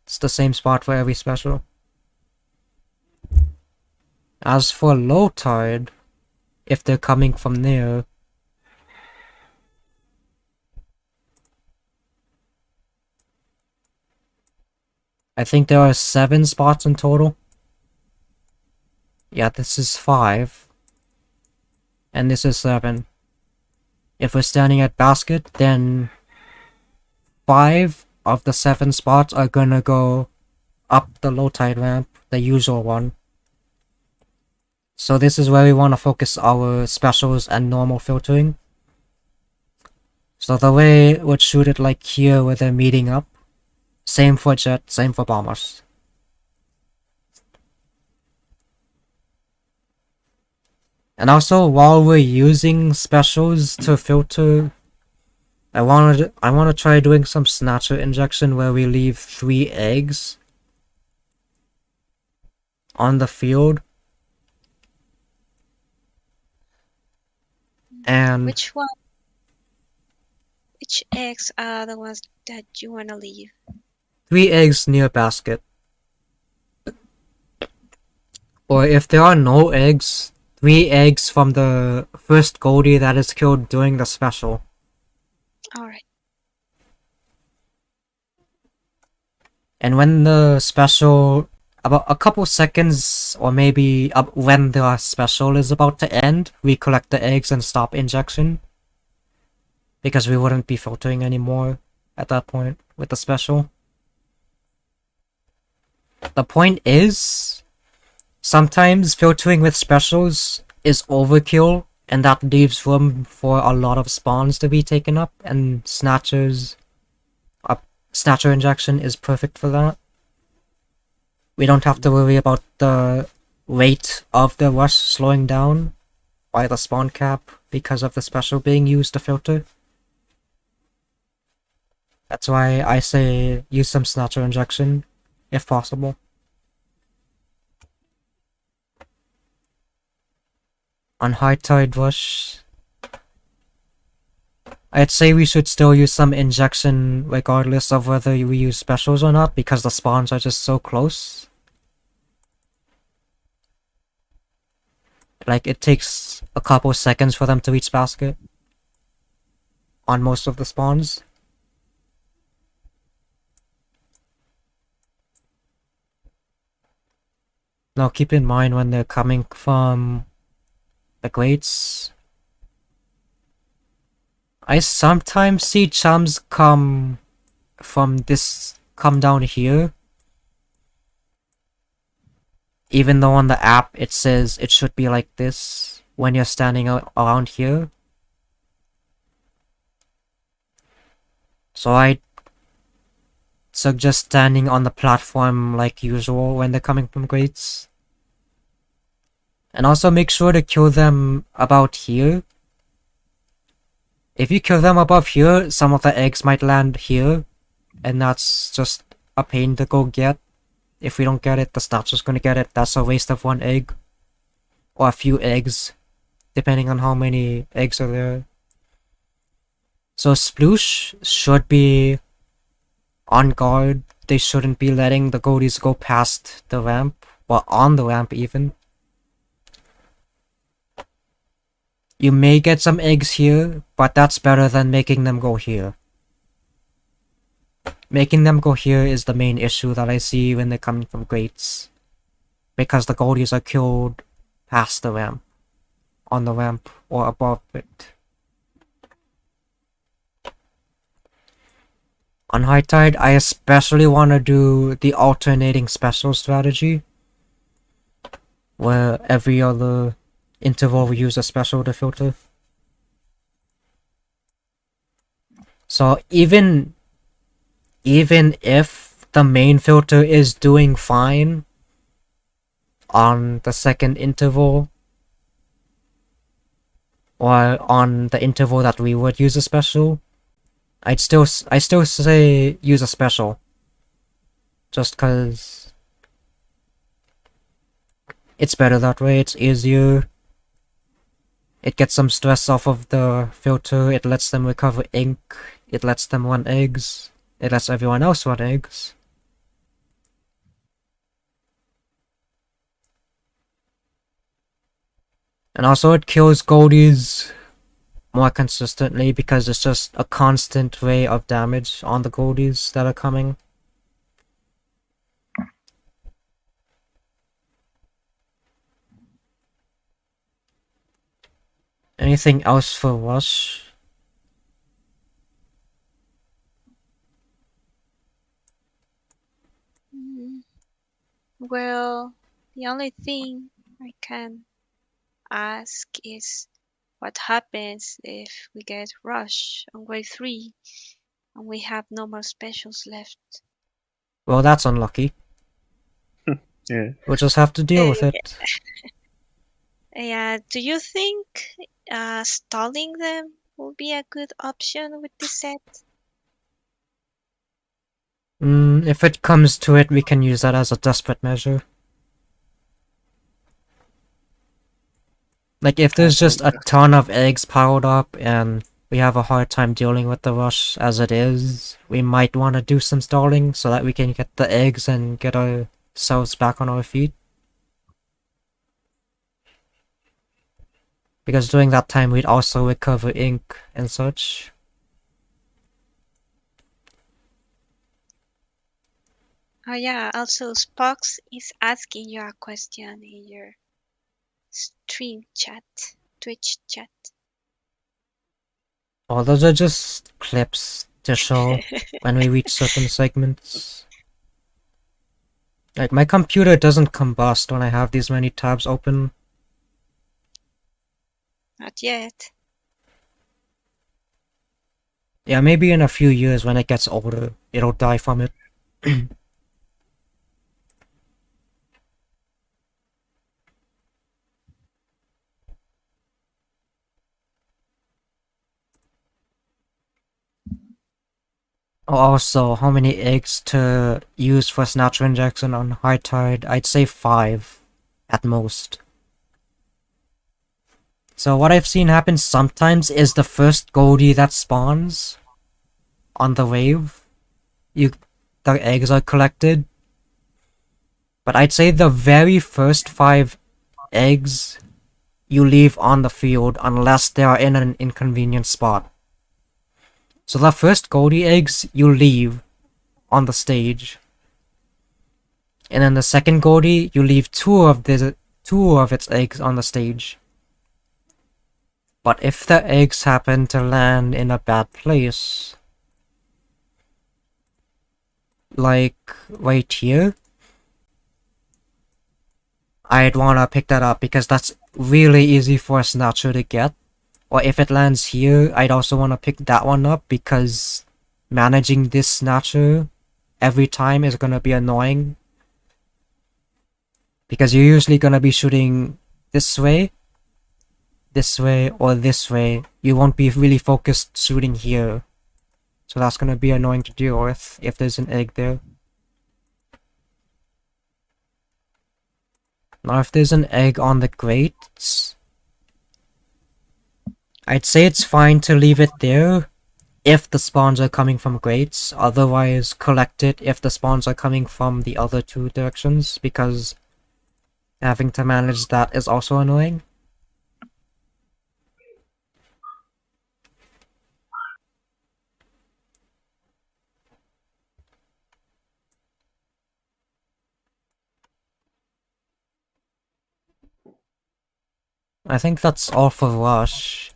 It's the same spot for every special. As for low tide, if they're coming from there, I think there are 7 spots in total. Yeah, this is 5. And this is 7. If we're standing at basket, then 5 of the 7 spots are gonna go up the low tide ramp, the usual one. So this is where we want to focus our specials and normal filtering. So the way it would shoot it like here where they're meeting up. Same for jet, same for bombers. And also, while we're using specials to filter, I want to try doing some snatcher injection where we leave 3 eggs on the field. And Which one? Which eggs are the ones that you want to leave? 3 eggs near basket. Or if there are no eggs, 3 eggs from the first goldie that is killed during the special. Alright. And when the special, about a couple seconds or maybe when the special is about to end, we collect the eggs and stop injection. Because we wouldn't be filtering anymore at that point with the special. The point is, sometimes filtering with specials is overkill, and that leaves room for a lot of spawns to be taken up, and snatcher injection is perfect for that. We don't have to worry about the rate of the rush slowing down by the spawn cap because of the special being used to filter. That's why I say use some snatcher injection, if possible. On high tide rush, I'd say we should still use some injection regardless of whether we use specials or not, because the spawns are just so close. Like, it takes a couple seconds for them to reach basket on most of the spawns. Now keep in mind when they're coming from the grates. I sometimes see chums come down here. Even though on the app it says it should be like this when you're standing around here. So I suggest standing on the platform like usual when they're coming from grates. And also make sure to kill them about here. If you kill them above here, some of the eggs might land here, and that's just a pain to go get. If we don't get it, the snatcher's gonna get it. That's a waste of 1 egg. Or a few eggs, depending on how many eggs are there. So Sploosh should be on guard. They shouldn't be letting the goalies go past the ramp, or on the ramp even. You may get some eggs here, but that's better than making them go here. Making them go here is the main issue that I see when they're coming from grates. Because the goalies are killed past the ramp, on the ramp, or above it. On high tide, I especially want to do the alternating special strategy, where every other interval we use a special to filter. So even if the main filter is doing fine on the second interval, or on the interval that we would use a special, I still say use a special, just cause it's better that way. It's easier. It gets some stress off of the filter. It lets them recover ink. It lets them run eggs. It lets everyone else run eggs. And also it kills goldies more consistently because it's just a constant ray of damage on the goldies that are coming. Anything else for rush? Well, the only thing I can ask is what happens if we get rushed on wave 3 and we have no more specials left? Well, that's unlucky. Yeah. We'll just have to deal with it. Yeah, do you think stalling them will be a good option with this set? If it comes to it, we can use that as a desperate measure. Like, if there's just a ton of eggs piled up and we have a hard time dealing with the rush as it is, we might want to do some stalling so that we can get the eggs and get ourselves back on our feet. Because during that time, we'd also recover ink and such. Oh yeah, also Spox is asking you a question in your stream chat, Twitch chat. Oh, those are just clips to show when we reach certain segments. Like, my computer doesn't combust when I have these many tabs open. Not yet. Yeah, maybe in a few years when it gets older, it'll die from it. Also, how many eggs to use for snatcher injection on high tide? I'd say 5 at most. So what I've seen happen sometimes is the first goldie that spawns on the wave, the eggs are collected. But I'd say the very first 5 eggs you leave on the field unless they are in an inconvenient spot. So the first goldie eggs you leave on the stage. And then the second goldie, you leave two of its eggs on the stage. But if the eggs happen to land in a bad place, like right here, I'd wanna pick that up because that's really easy for a snatcher to get. Or if it lands here, I'd also wanna pick that one up because managing this snatcher every time is gonna be annoying. Because you're usually gonna be shooting this way, or this way. You won't be really focused shooting here. So that's gonna be annoying to deal with if there's an egg there. Now if there's an egg on the grates, I'd say it's fine to leave it there if the spawns are coming from grates, otherwise collect it if the spawns are coming from the other 2 directions, because having to manage that is also annoying. I think that's all for Rush.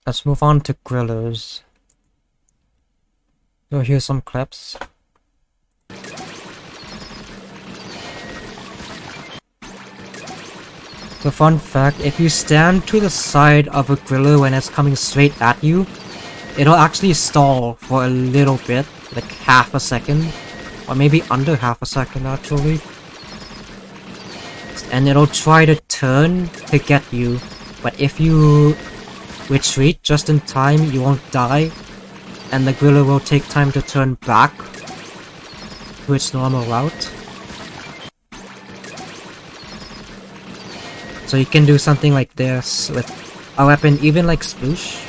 Let's move on to Grillers. So here's some clips. So fun fact, if you stand to the side of a griller when it's coming straight at you, it'll actually stall for a little bit, like half a second, or maybe under half a second actually. And it'll try to turn to get you, but if you retreat just in time, you won't die, and the griller will take time to turn back to its normal route. So you can do something like this with a weapon even like Sploosh.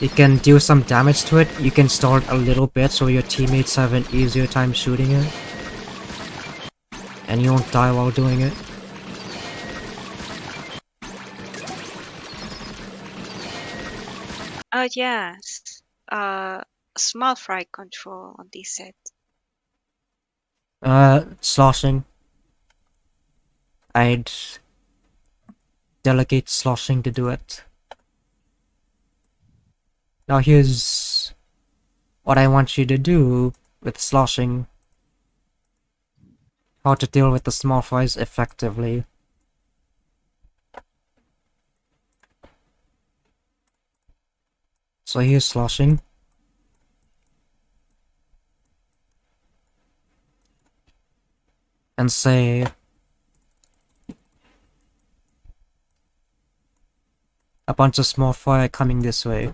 You can do some damage to it, you can stall it a little bit so your teammates have an easier time shooting it. And you won't die while doing it. Oh yes, small fry control on this set. Sloshing. I'd delegate sloshing to do it. Now here's what I want you to do with sloshing. How to deal with the small fries effectively. So here's sloshing. And say a bunch of small fry coming this way.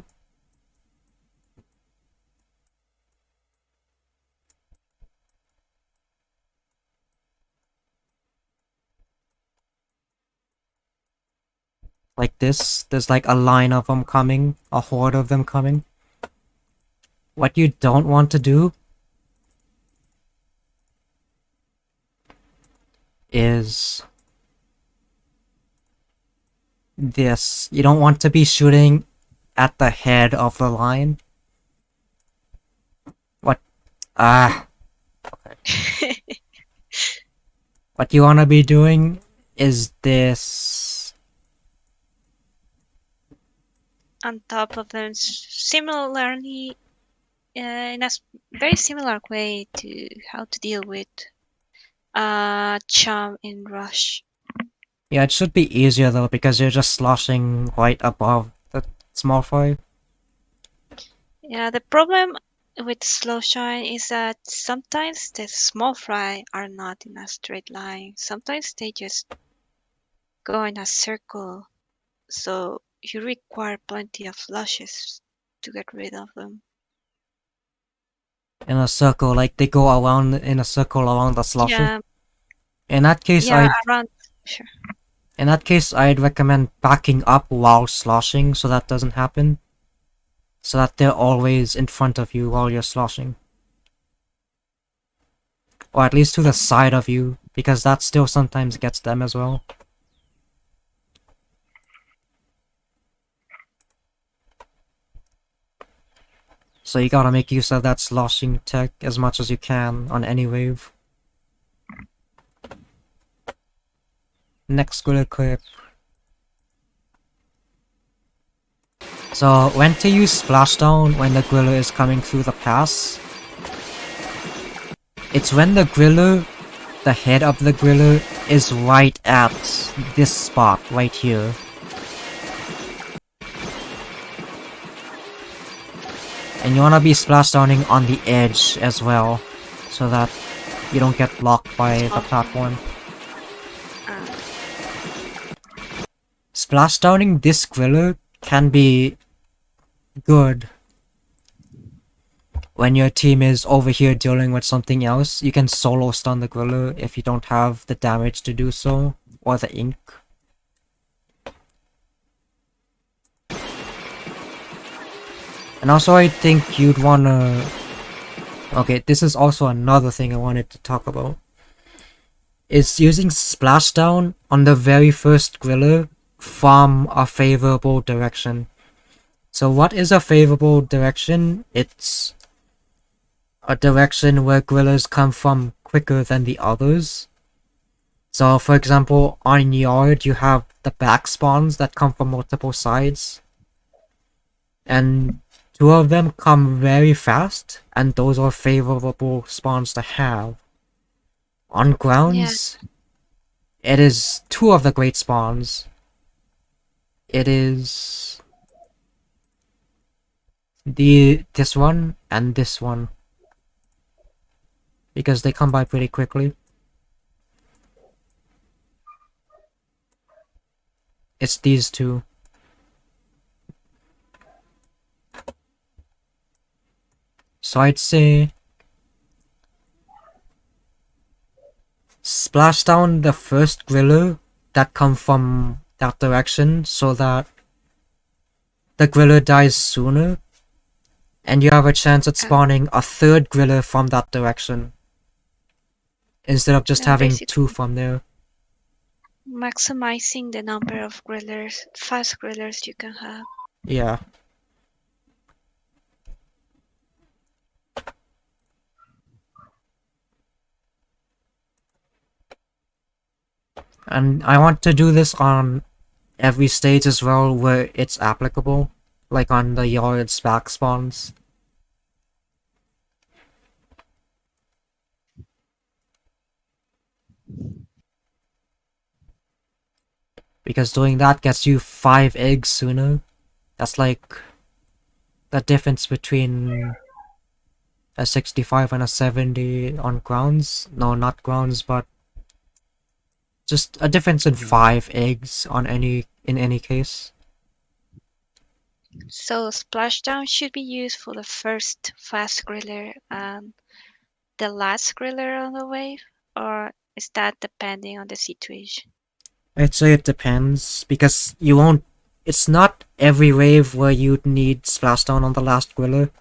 Like this. There's like a line of them coming, a horde of them coming. What you don't want to do is this. You don't want to be shooting at the head of the line. What? What you want to be doing is this. On top of them, similarly, in a very similar way to how to deal with Chum in Rush. Yeah, it should be easier though because you're just sloshing right above the small fry. Yeah, the problem with slow shine is that sometimes the small fry are not in a straight line. Sometimes they just go in a circle, so you require plenty of flushes to get rid of them. In a circle, like they go around in a circle around the slosher. Yeah, In that case, yeah, around. Sure. In that case, I'd recommend backing up while sloshing so that doesn't happen. So that they're always in front of you while you're sloshing. Or at least to the side of you, because that still sometimes gets them as well. So you gotta make use of that sloshing tech as much as you can on any wave. Next griller clip. So when to use splashdown when the griller is coming through the pass? It's when the griller, the head of the griller, is right at this spot right here. And you wanna be splashdowning on the edge as well, so that you don't get blocked by the platform. Splashdowning this griller can be good when your team is over here dealing with something else. You can solo stun the griller if you don't have the damage to do so, or the ink. And also I think you'd wanna... Okay, this is also another thing I wanted to talk about. Is using splashdown on the very first griller from a favorable direction. So what is a favorable direction? It's a direction where grillers come from quicker than the others. So for example, on yard you have the back spawns that come from multiple sides. And two of them come very fast, and those are favorable spawns to have. On grounds, it is two of the great spawns. It is this one and this one, because they come by pretty quickly. It's these two. So I'd say splash down the first griller that come from that direction so that the griller dies sooner, and you have a chance at spawning a third griller from that direction instead of just having two from there. Maximizing the number of grillers, fast grillers you can have. Yeah. And I want to do this on every stage as well where it's applicable. like on the yard's back spawns. Because doing that gets you 5 eggs sooner. That's like the difference between a 65 and a 70 on grounds. No, not grounds, but just a difference in 5 eggs on in any case. So splashdown should be used for the first fast griller and the last griller on the wave, or is that depending on the situation? I'd say it depends, because you won't... It's not every wave where you'd need splashdown on the last griller.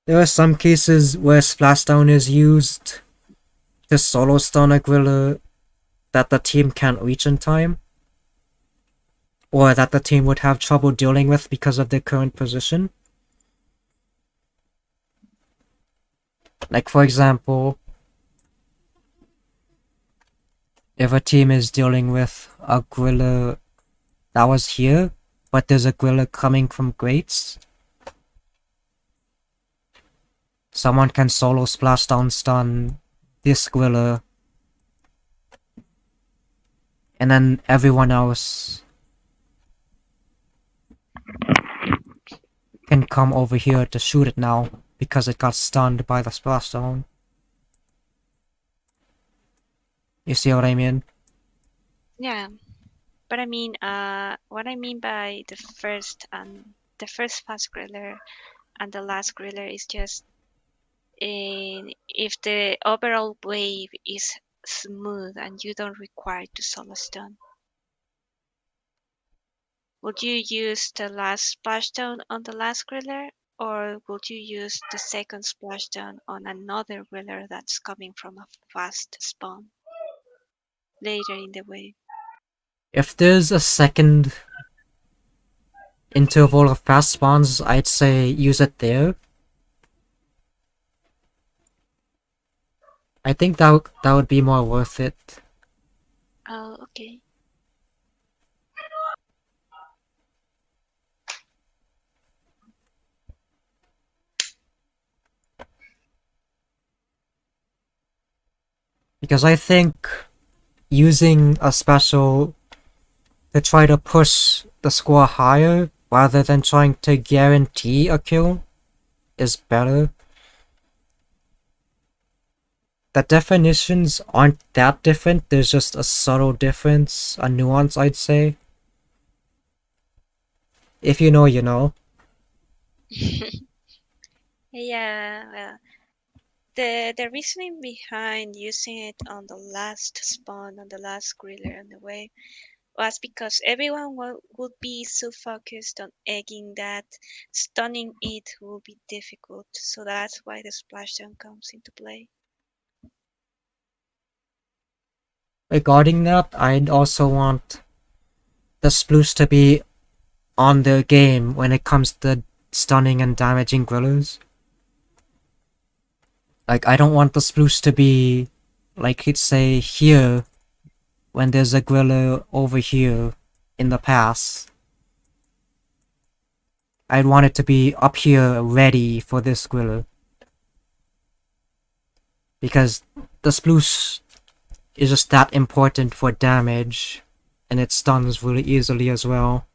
There are some cases where splashdown is used to solo stun a griller that the team can't reach in time, or that the team would have trouble dealing with because of their current position. Like, for example, if a team is dealing with a griller that was here, but there's a griller coming from grates, someone can solo splashdown stun this griller, and then everyone else can come over here to shoot it now, because it got stunned by the splashdown. You see what I mean? Yeah, but I mean, what I mean by the first fast griller and the last griller is just if the overall wave is smooth and you don't require to solo stun. Would you use the last splashdown on the last griller, or would you use the second splashdown on another griller that's coming from a fast spawn later in the wave? If there's a second interval of fast spawns, I'd say use it there. I think that would be more worth it. Oh, okay. Because I think using a special to try to push the score higher rather than trying to guarantee a kill is better. The definitions aren't that different, there's just a subtle difference, a nuance I'd say. If you know, you know. Yeah, well, the reasoning behind using it on the last spawn, on the last griller on the wave, was because everyone would be so focused on egging that stunning it will be difficult. So that's why the splashdown comes into play. Regarding that, I'd also want the sploos to be on their game when it comes to stunning and damaging grillers. Like, I don't want the sploos to be, like, he'd say, here, when there's a griller over here in the pass. I'd want it to be up here, ready for this griller. Because the sploos is just that important for damage, and it stuns really easily as well.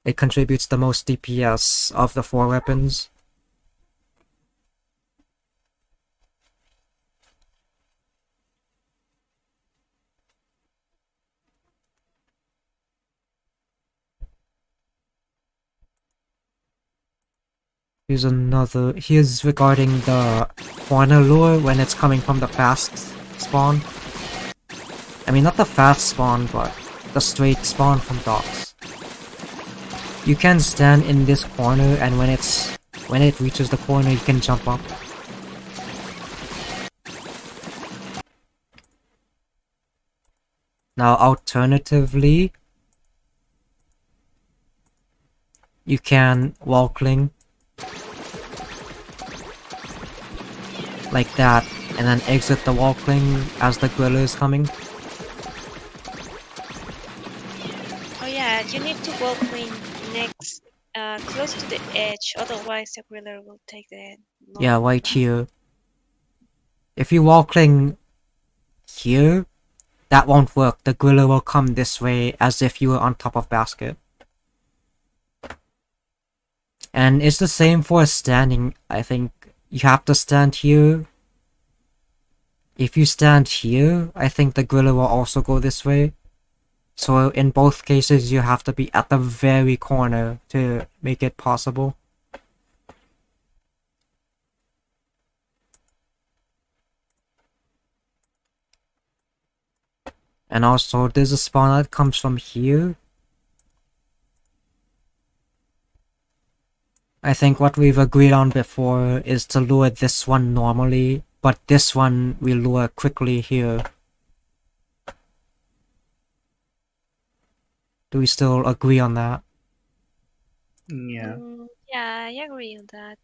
It contributes the most DPS of the 4 weapons. Here's regarding the corner lure when it's coming from the fast spawn. I mean, not the fast spawn, but the straight spawn from docks. You can stand in this corner, and when it reaches the corner, you can jump up. Now, alternatively, you can walkling like that and then exit the wall cling as the griller is coming. Oh yeah, you need to wall clean next, close to the edge, otherwise the griller will take the Yeah, normal right path. here. If you wall cling here, that won't work. The griller will come this way as if you were on top of basket. And it's the same for standing, I think. You have to stand here. If you stand here, I think the griller will also go this way. So in both cases, you have to be at the very corner to make it possible. And also, there's a spawn that comes from here. I think what we've agreed on before is to lure this one normally, but this one we lure quickly here. Do we still agree on that? Yeah. Yeah, I agree on that.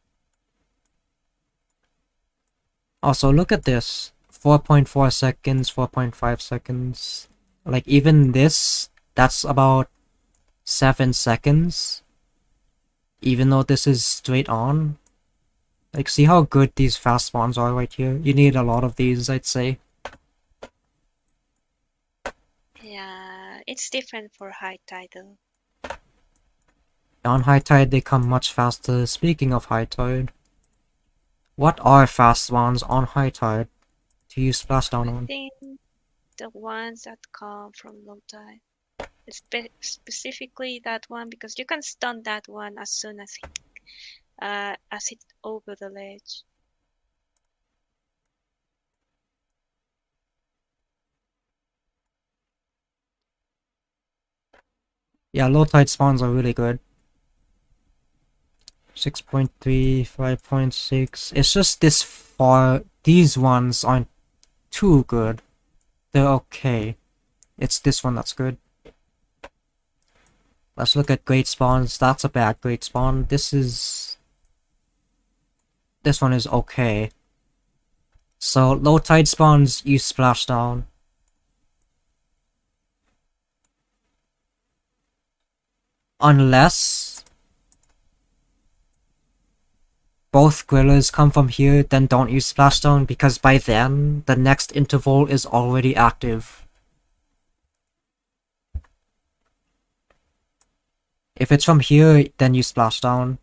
Also, look at this. 4.4 seconds, 4.5 seconds. Like, even this, that's about 7 seconds. Even though this is straight on. Like, see how good these fast spawns are right here? You need a lot of these, I'd say. Yeah, it's different for high tide though. On high tide, they come much faster. Speaking of high tide, what are fast ones on high tide to use splashdown I on? think the ones that come from low tide. Specifically that one, because you can stun that one as soon as it over the ledge. Yeah, low tide spawns are really good. 6.3, 5.6. It's just this far. These ones aren't too good. They're okay. It's this one that's good. Let's look at great spawns. That's a bad great spawn. This one is okay. So low tide spawns use splashdown. Unless both grillers come from here, then don't use splashdown, because by then the next interval is already active. If it's from here, then use splashdown.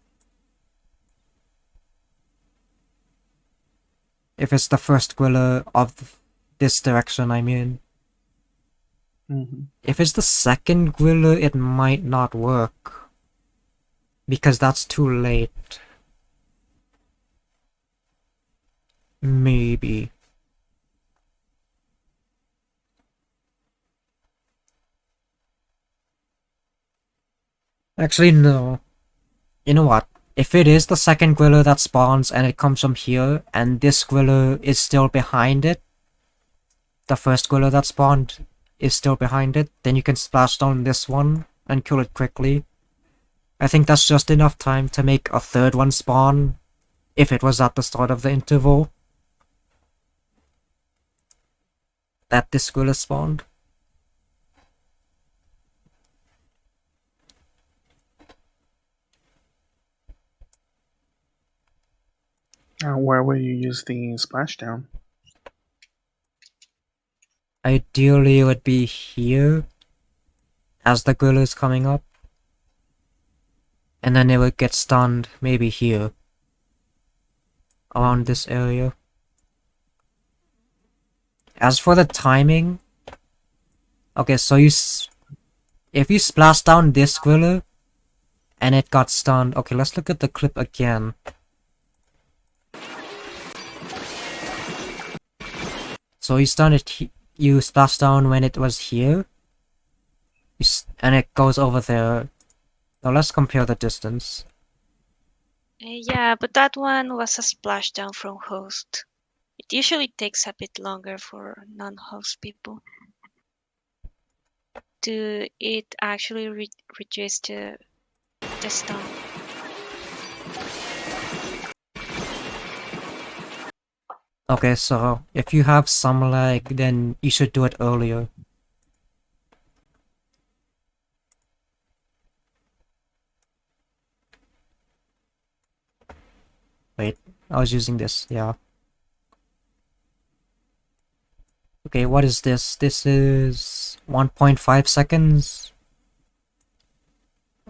If it's the first griller of this direction, I mean. If it's the second griller, it might not work. Because that's too late. Maybe. Actually, no. You know what? If it is the second griller that spawns and it comes from here, and this griller is still behind it, the first griller that spawned is still behind it, then you can splash down this one and kill it quickly. I think that's just enough time to make a third one spawn if it was at the start of the interval that this griller spawned. Where will you use the splashdown? Ideally, it would be here as the griller is coming up, and then it would get stunned maybe here around this area. As for the timing, okay, so if you splash down this griller and it got stunned, okay, let's look at the clip again. So you stun it, you splash down when it was here, and it goes over there. Now let's compare the distance. Yeah, but that one was a splashdown from host. It usually takes a bit longer for non-host people to it actually reduce the stun. Okay, so if you have some lag, then you should do it earlier. Wait, I was using this, yeah. Okay, what is this? This is 1.5 seconds.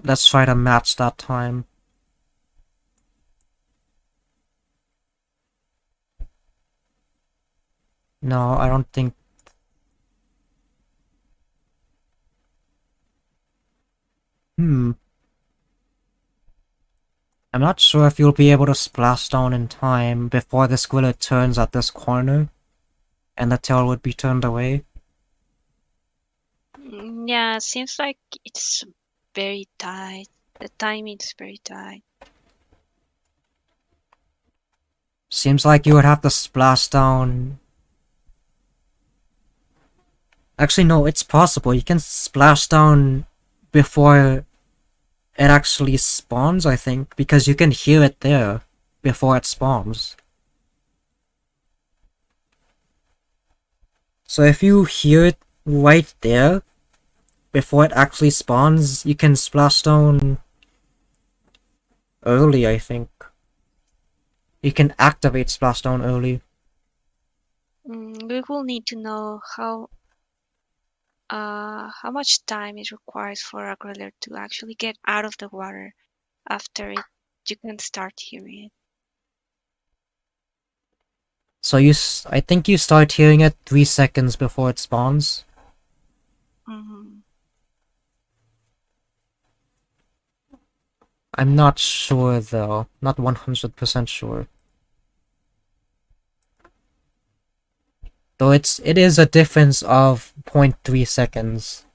Let's try to match that time. No, I don't think... I'm not sure if you'll be able to splash down in time before the squilla turns at this corner, and the tail would be turned away. Yeah, seems like it's very tight. The timing is very tight. Seems like you would have to splash down... Actually, no, it's possible. You can splash down before it actually spawns, I think, because you can hear it there before it spawns. So if you hear it right there before it actually spawns, you can splash down early, I think. You can activate splashdown early. We will need to know how much time it requires for a griller to actually get out of the water after it. You can start hearing it. So I think you start hearing it 3 seconds before it spawns. I'm not sure though, not 100% sure. Though it is a difference of 0.3 seconds.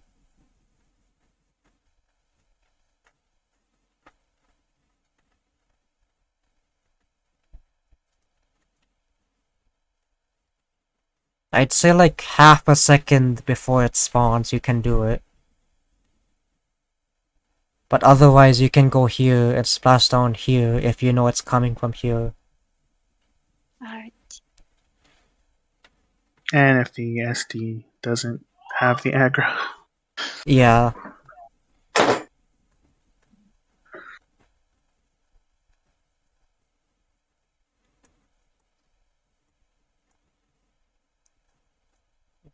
I'd say like half a second before it spawns you can do it. But otherwise you can go here and splash down here if you know it's coming from here. Alright. And if the SD doesn't have the aggro. Yeah.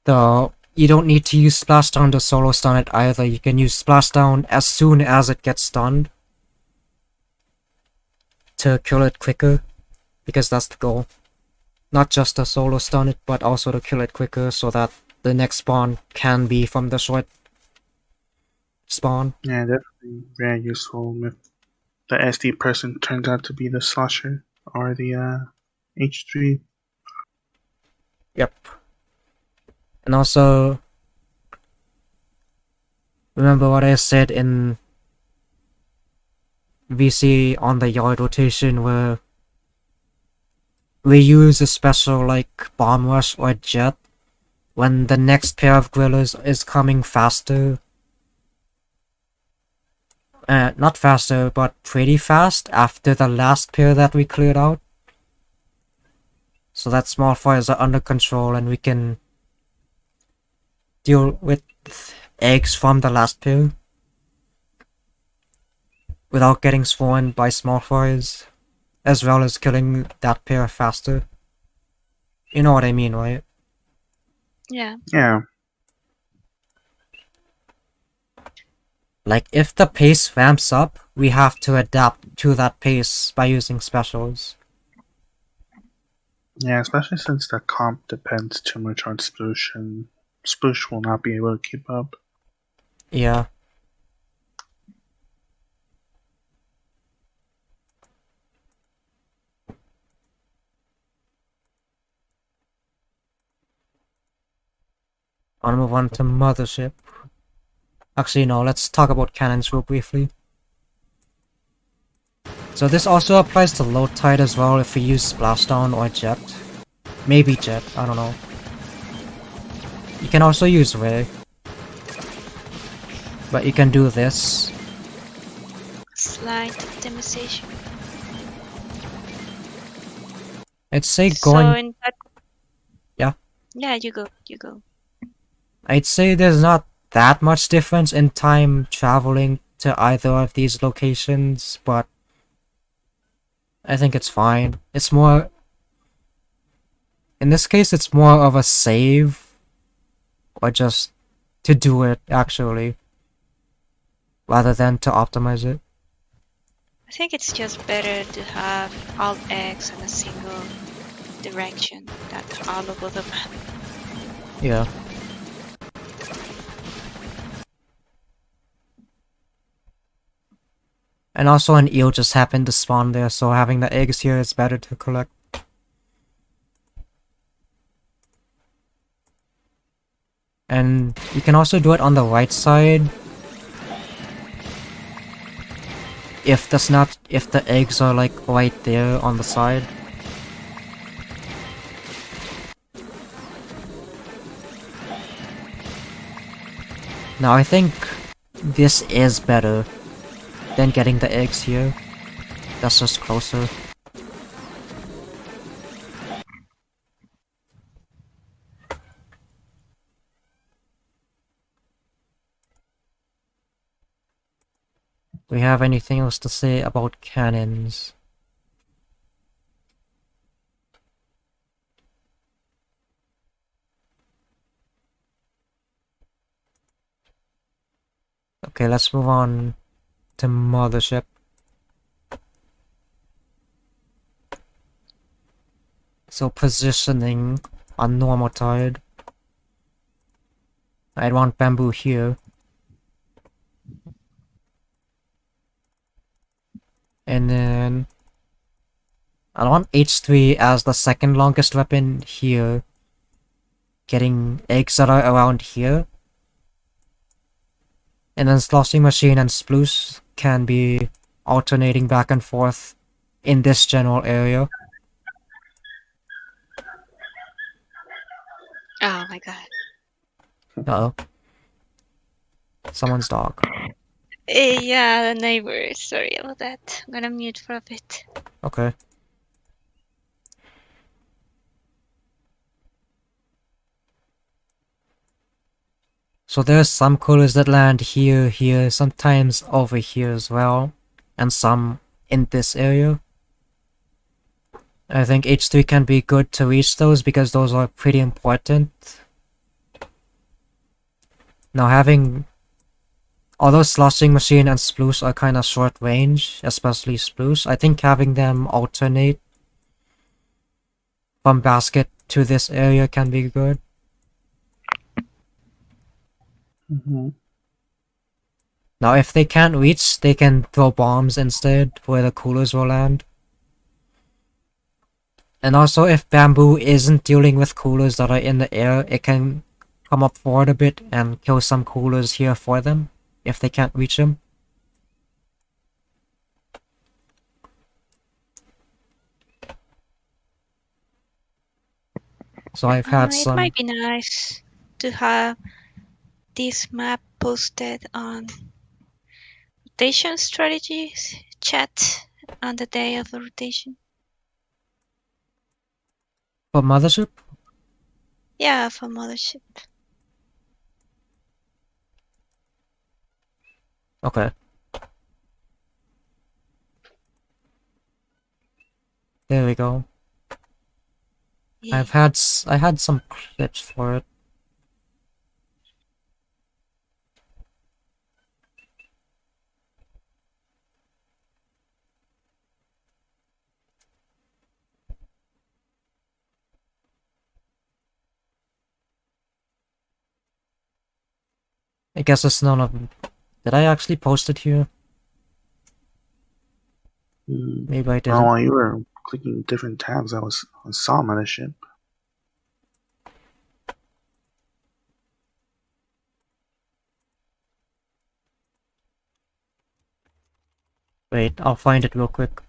Though, you don't need to use Splashdown to solo stun it either. You can use Splashdown as soon as it gets stunned to kill it quicker, because that's the goal. Not just to solo stun it, but also to kill it quicker so that the next spawn can be from the short spawn. Yeah, definitely very useful if the SD person turns out to be the slosher or the H3. Yep. And also, remember what I said in VC on the yard rotation where we use a special like bomb rush or jet when the next pair of grillers is coming faster. Not faster, but pretty fast after the last pair that we cleared out. So that small fires are under control and we can deal with eggs from the last pair without getting swarmed by small fires, as well as killing that pair faster. You know what I mean, right? Yeah. Yeah. Like, if the pace ramps up, we have to adapt to that pace by using specials. Yeah, especially since the comp depends too much on Sploosh, and Sploosh will not be able to keep up. Yeah. I'll move on to Mothership. Actually, no, let's talk about cannons real briefly. So this also applies to low tide as well if we use Splashdown or Jet. Maybe Jet, I don't know. You can also use Ray. But you can do this. Slight optimization. I'd say So going. in that, Yeah. yeah, you go, you go. I'd say there's not that much difference in time traveling to either of these locations, but I think it's fine. It's more. In this case, it's more of a save, or just to do it, actually, rather than to optimize it. I think it's just better to have all eggs in a single direction than all over the map. Yeah. And also an eel just happened to spawn there, so having the eggs here is better to collect. And you can also do it on the right side. If the eggs are like right there on the side. Now I think this is better than getting the eggs here. That's just closer. Do we have anything else to say about cannons? Okay, let's move on to Mothership. So positioning on normal tide. I'd want bamboo here. And then I want H3 as the second longest weapon here. Getting eggs that are around here. And then Sloshing Machine and Sploose can be alternating back and forth in this general area. Oh my god. Uh-oh. Someone's dog. Yeah, the neighbor. Sorry about that. I'm gonna mute for a bit. Okay. So there's some coolers that land here, sometimes over here as well. And some in this area. I think H3 can be good to reach those because those are pretty important. Now although Sloshing Machine and Sploose are kinda short range, especially Sploose, I think having them alternate from basket to this area can be good. Mm-hmm. Now if they can't reach, they can throw bombs instead where the coolers will land. And also if bamboo isn't dealing with coolers that are in the air, it can come up forward a bit and kill some coolers here for them if they can't reach them. So I've had It some. might be nice to have this map posted on rotation strategies chat on the day of the rotation. For Mothership? Yeah, for Mothership. Okay. There we go. Yeah. I had some clips for it. I guess it's none of them. Did I actually post it here? Maybe I Oh, didn't. while you were clicking different tabs, I saw Mothership. Wait, I'll find it real quick.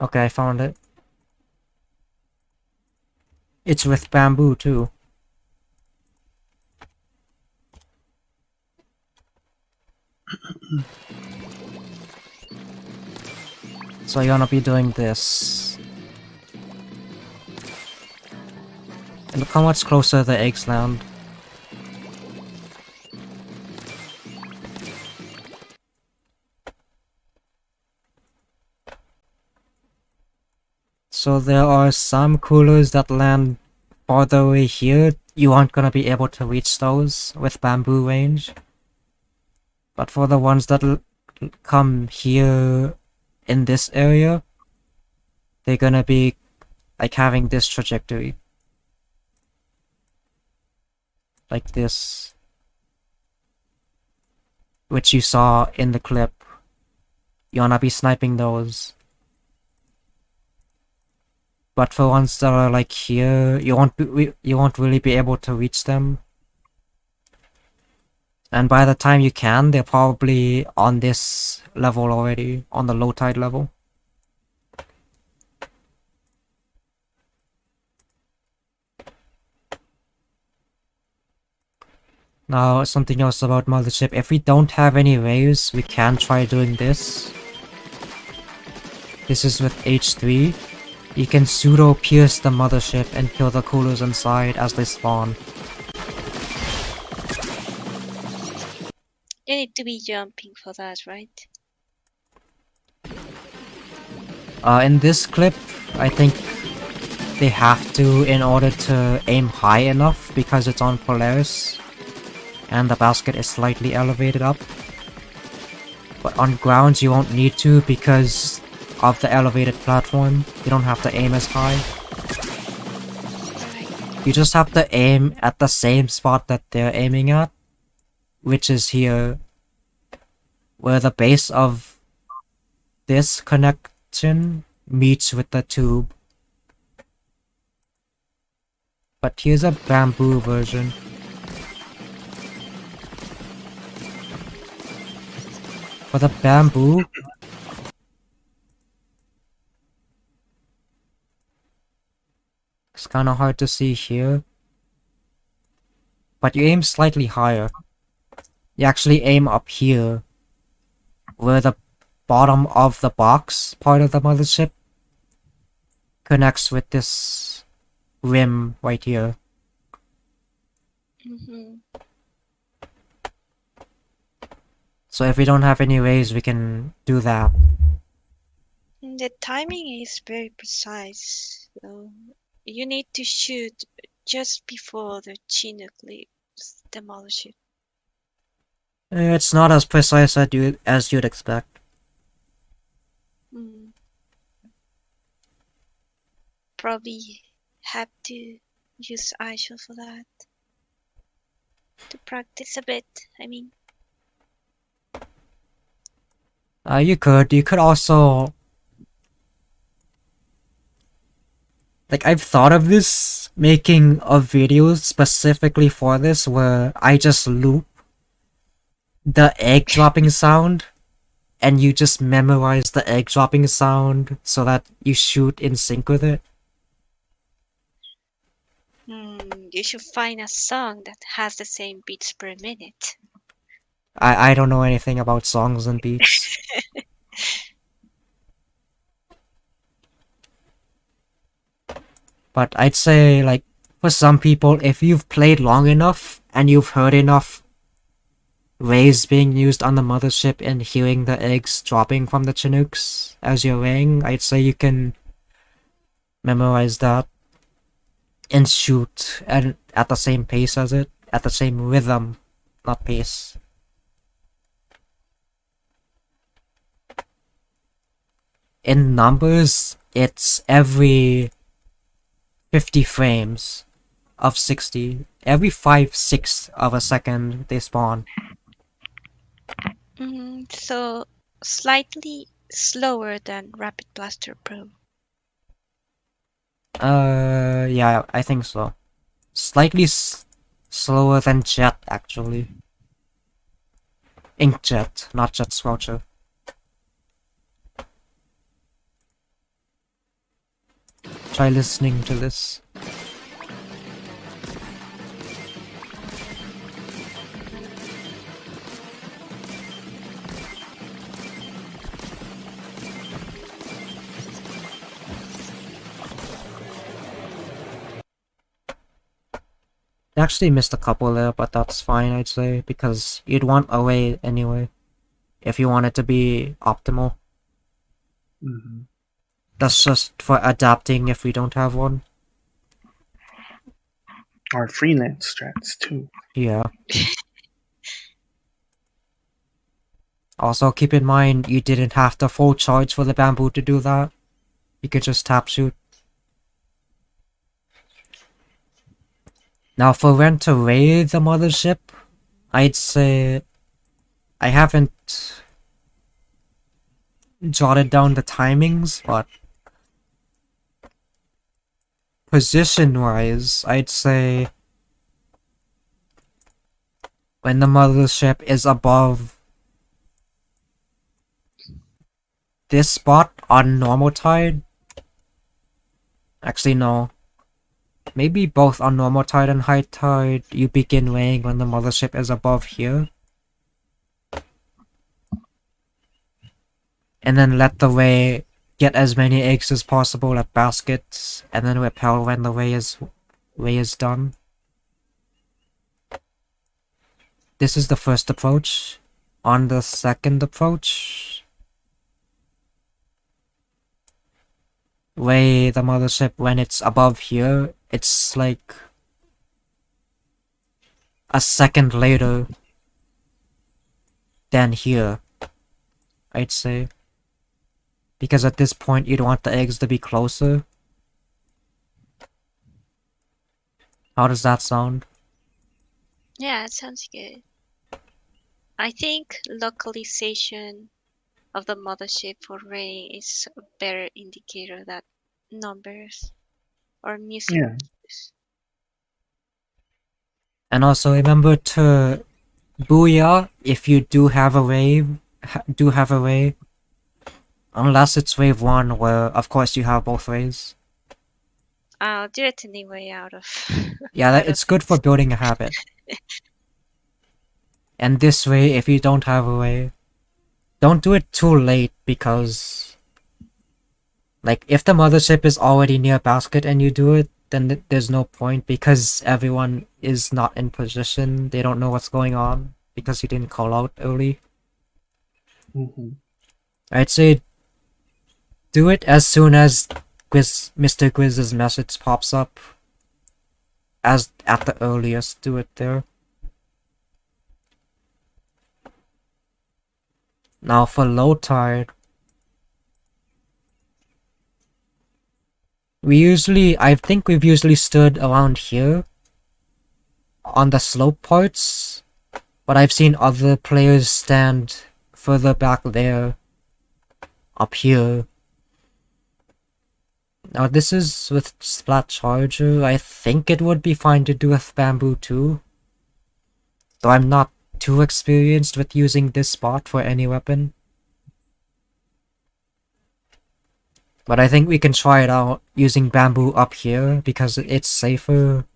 Okay, I found it. It's with bamboo too. So you wanna be doing this. And look how much closer the eggs land. So there are some coolers that land farther away here. You aren't gonna be able to reach those with bamboo range. But for the ones that come here in this area, they're gonna be like having this trajectory. Like this. Which you saw in the clip. You wanna be sniping those. But for ones that are like here, you won't really be able to reach them. And by the time you can, they're probably on this level already, on the low tide level. Now, something else about Mothership. If we don't have any rays, we can try doing this. This is with H3. You can pseudo-pierce the Mothership and kill the coolers inside as they spawn. You need to be jumping for that, right? In this clip, I think they have to in order to aim high enough because it's on Polaris and the basket is slightly elevated up. But on grounds you won't need to because of the elevated platform. You don't have to aim as high. You just have to aim at the same spot that they're aiming at, which is here, where the base of this connection meets with the tube. But here's a bamboo version. For the bamboo, it's kinda hard to see here, but you aim slightly higher. You actually aim up here, where the bottom of the box part of the mothership connects with this rim right here. So if we don't have any rays, we can do that. The timing is very precise. So you need to shoot just before the Chinook leaves the mothership. It's not as precise as you'd expect. Probably have to use ISO for that. To practice a bit, I mean. You could also... Like, I've thought of this, making a video specifically for this, where I just loop the egg dropping sound, and you just memorize the egg dropping sound so that you shoot in sync with it. You should find a song that has the same beats per minute. I don't know anything about songs and beats. But I'd say, like, for some people, if you've played long enough and you've heard enough rays being used on the mothership and hearing the eggs dropping from the Chinooks as you're raying, I'd say you can memorize that and shoot at the same pace as it, at the same rhythm, not pace. In numbers, it's every 50 frames of 60. Every 5/6 of a second they spawn. So slightly slower than Rapid Blaster Pro. Yeah, I think so. Slightly slower than Jet, actually. Inkjet, not Jet Squelcher. Try listening to this. Actually missed a couple there, but that's fine, I'd say, because you'd want a way anyway, if you want it to be optimal. Mm-hmm. That's just for adapting if we don't have one. Or freelance strats too. Yeah. Also, keep in mind, you didn't have to full charge for the bamboo to do that. You could just tap shoot. Now, for when to raid the mothership, I'd say I haven't jotted down the timings, but position-wise, I'd say when the mothership is above this spot on normal tide. Actually, no. Maybe both on normal tide and high tide, you begin weighing when the mothership is above here. And then let the ray get as many eggs as possible at baskets, and then repel when the ray is done. This is the first approach. On the second approach, weigh the mothership when it's above here. It's like a second later than here, I'd say. Because at this point, you'd want the eggs to be closer. How does that sound? Yeah, it sounds good. I think localization of the mothership for Ray is a better indicator that numbers or missing Yeah. cues. And also remember to booyah if you do have a wave. Unless it's wave 1, where of course you have both ways. I'll do it anyway out of Yeah, out of it's good for building a habit. And this way, if you don't have a way, don't do it too late, because like if the mothership is already near basket and you do it, then there's no point, because everyone is not in position. They don't know what's going on because you didn't call out early. Mm-hmm. I'd say do it as soon as Mr. Quizz's message pops up. As at the earliest, do it there. Now for low tide, I think we've usually stood around here on the slope parts, but I've seen other players stand further back there, up here. Now this is with Splat Charger. I think it would be fine to do with Bamboo too, though I'm not too experienced with using this spot for any weapon. But I think we can try it out using Bamboo up here, because it's safer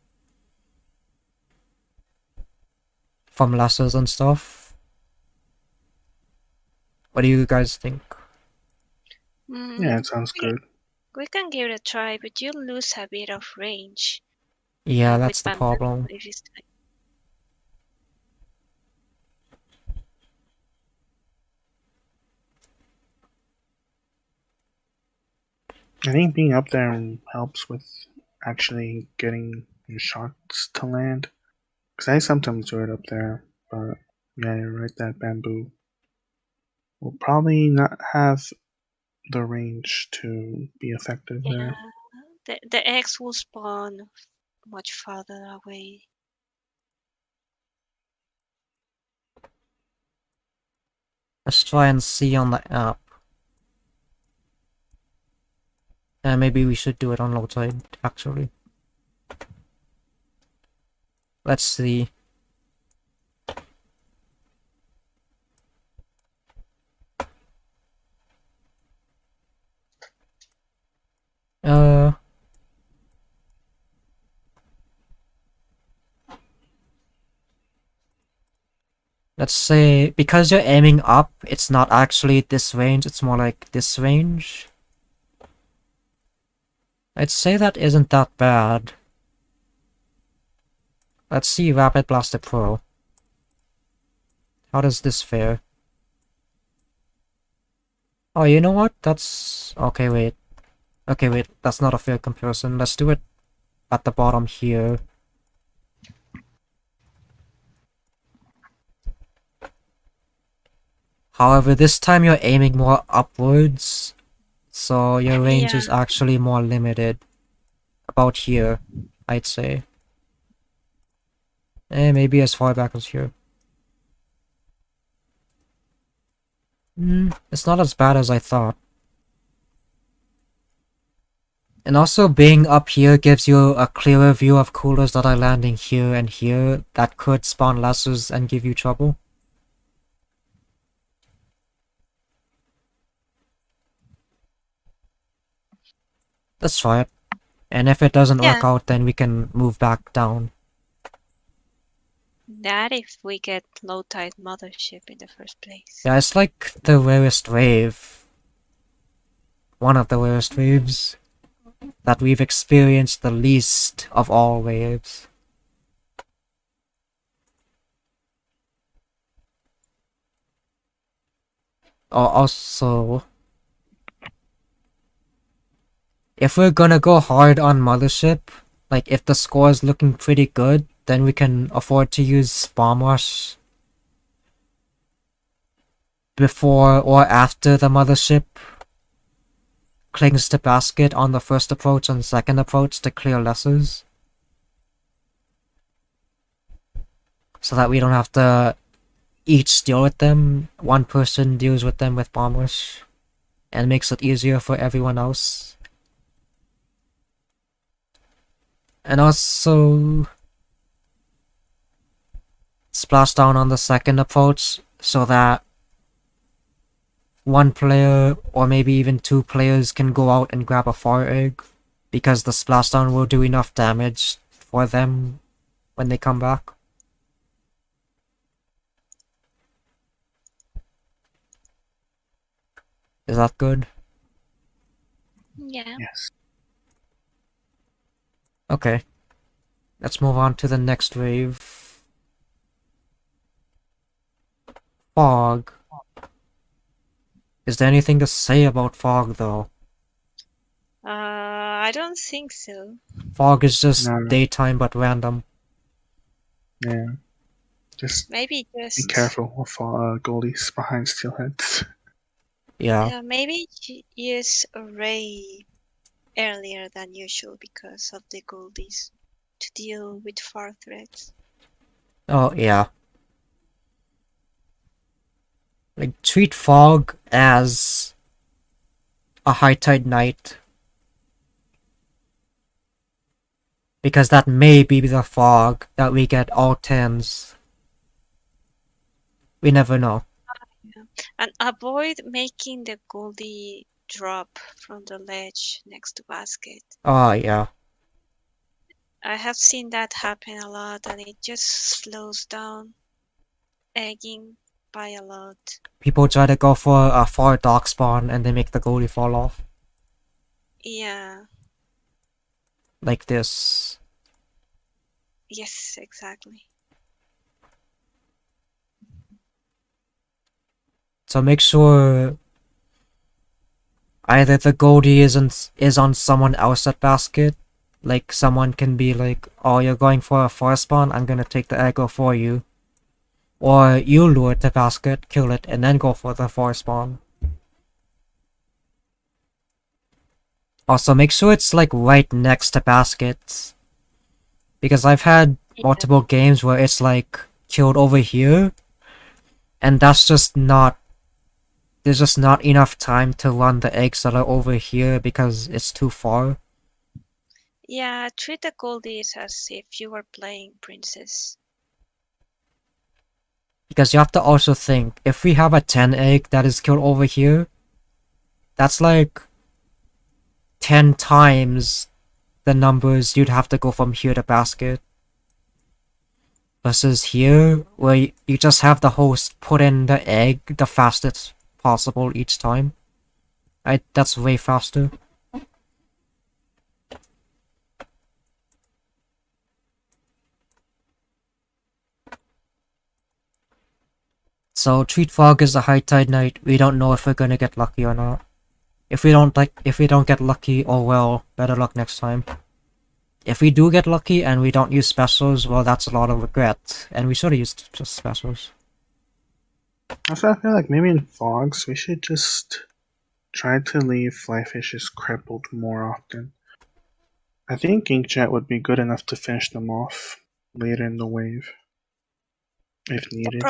from lessers and stuff. What do you guys think? Yeah, it sounds good. We can give it a try, but you lose a bit of range. Yeah, With that's the bamboo, problem. if it's like- I think being up there helps with actually getting your shots to land. Because I sometimes do it up there, but yeah, you're right, that bamboo will probably not have the range to be effective Yeah, there. the eggs will spawn much farther away. Let's try and see on the app. Maybe we should do it on low tide, actually. Let's see. Uh... Let's say, because you're aiming up, it's not actually this range, it's more like this range. I'd say that isn't that bad. Let's see Rapid Blaster Pro. How does this fare? Oh, you know what? That's... Okay, wait. Okay, wait. That's not a fair comparison. Let's do it at the bottom here. However, this time you're aiming more upwards, so your range Yeah. is actually more limited. About here, I'd say. Maybe as far back as here. It's not as bad as I thought. And also, being up here gives you a clearer view of coolers that are landing here and here that could spawn lessers and give you trouble. Let's try it. And if it doesn't work out, then we can move back down. That if we get low tide mothership in the first place. Yeah, it's like the rarest wave. One of the rarest waves that we've experienced the least of all waves. Also, if we're gonna go hard on Mothership, like if the score is looking pretty good, then we can afford to use Bomb Rush before or after the Mothership clings to basket on the first approach and second approach to clear lessers. So that we don't have to each deal with them. One person deals with them with Bomb Rush and makes it easier for everyone else. And also splash down on the second approach so that one player or maybe even two players can go out and grab a fire egg because the splashdown will do enough damage for them when they come back. Is that good? Yeah. Yes. Okay. Let's move on to the next wave. Fog. Is there anything to say about fog though? I don't think so. Fog is just No. daytime but random. Yeah. Just Maybe be just careful of goalies behind steelheads. Yeah. maybe use array earlier than usual because of the goldies to deal with far threats. Oh, yeah. Like, treat fog as a high tide night. Because that may be the fog that we get all tens. We never know. And avoid making the goldie drop from the ledge next to basket. Oh, yeah. I have seen that happen a lot and it just slows down egging by a lot. People try to go for a far dock spawn and they make the goalie fall off. Yeah. Like this. Yes, exactly. So make sure either the goldie is on someone else at basket. Like someone can be like, oh, you're going for a far spawn, I'm gonna take the aggro for you. Or you lure it to basket, kill it, and then go for the far spawn. Also, make sure it's like right next to baskets. Because I've had multiple games where it's like killed over here. And that's just not... There's just not enough time to run the eggs that are over here because it's too far. Yeah, treat the goldies as if you were playing princess. Because you have to also think, if we have a 10 egg that is killed over here, that's like 10 times the numbers you'd have to go from here to basket. Versus here, where you just have the host put in the egg the fastest possible each time. That's way faster. So Treat Fog is a high tide night. We don't know if we're gonna get lucky or not. If we don't get lucky, oh well, better luck next time. If we do get lucky and we don't use specials, well, that's a lot of regret, and we should have used just specials. Also, I feel like maybe in fogs we should just try to leave fly fishes crippled more often. I think Inkjet would be good enough to finish them off later in the wave, if needed.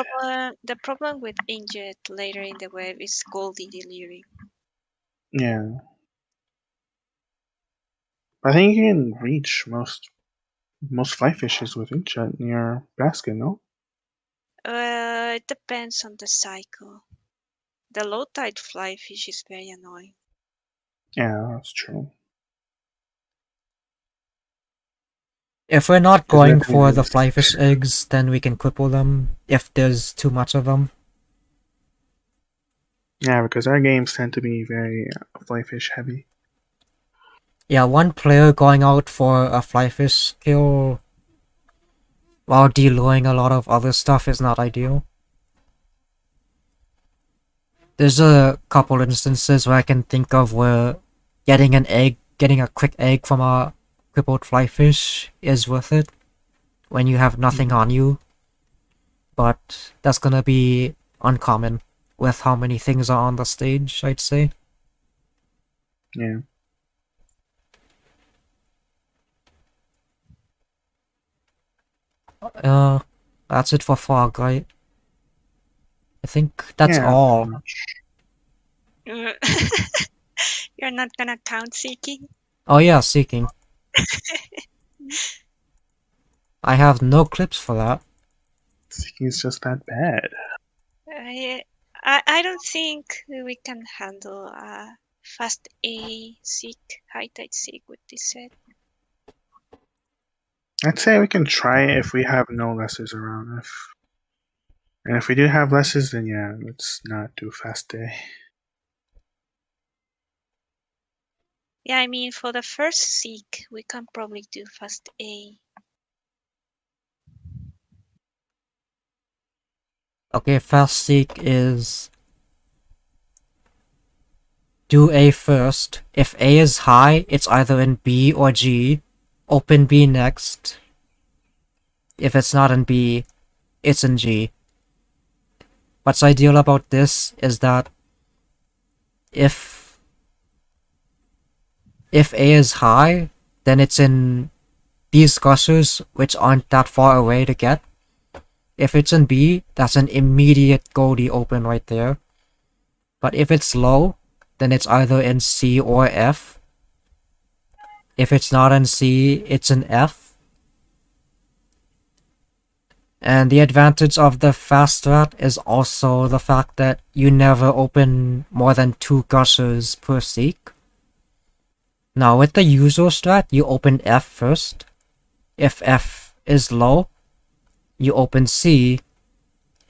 The problem with Inkjet later in the wave is Goldie delirium. Yeah. I think you can reach most fly fishes with Inkjet near basket, no? It depends on the cycle. The low tide fly fish is very annoying. Yeah, that's true. If we're not 'Cause we going have to for the use- flyfish eggs, then we can cripple them if there's too much of them. Yeah, because our games tend to be very fly fish heavy. Yeah, one player going out for a flyfish kill while deluring a lot of other stuff is not ideal. There's a couple instances where I can think of where getting a quick egg from a crippled flyfish is worth it when you have nothing on you. But that's gonna be uncommon with how many things are on the stage, I'd say. Yeah. That's it for fog, right? I think that's Yeah, all. pretty much. You're not gonna count seeking? Oh yeah, seeking. I have no clips for that. Seeking's just that bad. I don't think we can handle a fast A seek, high tide seek with this set. I'd say we can try it if we have no lessers around. And if we do have lessers, then yeah, let's not do fast day. Yeah, I mean, for the first seek, we can probably do fast A. Okay, fast seek is do A first. If A is high, it's either in B or G. Open B next. If it's not in B, it's in G. What's ideal about this is that if A is high, then it's in these gushers, which aren't that far away to get. If it's in B, that's an immediate Goldie open right there. But if it's low, then it's either in C or F. If it's not in C, it's in F. And the advantage of the fast strat is also the fact that you never open more than 2 gushers per seek. Now with the usual strat, you open F first. If F is low, you open C.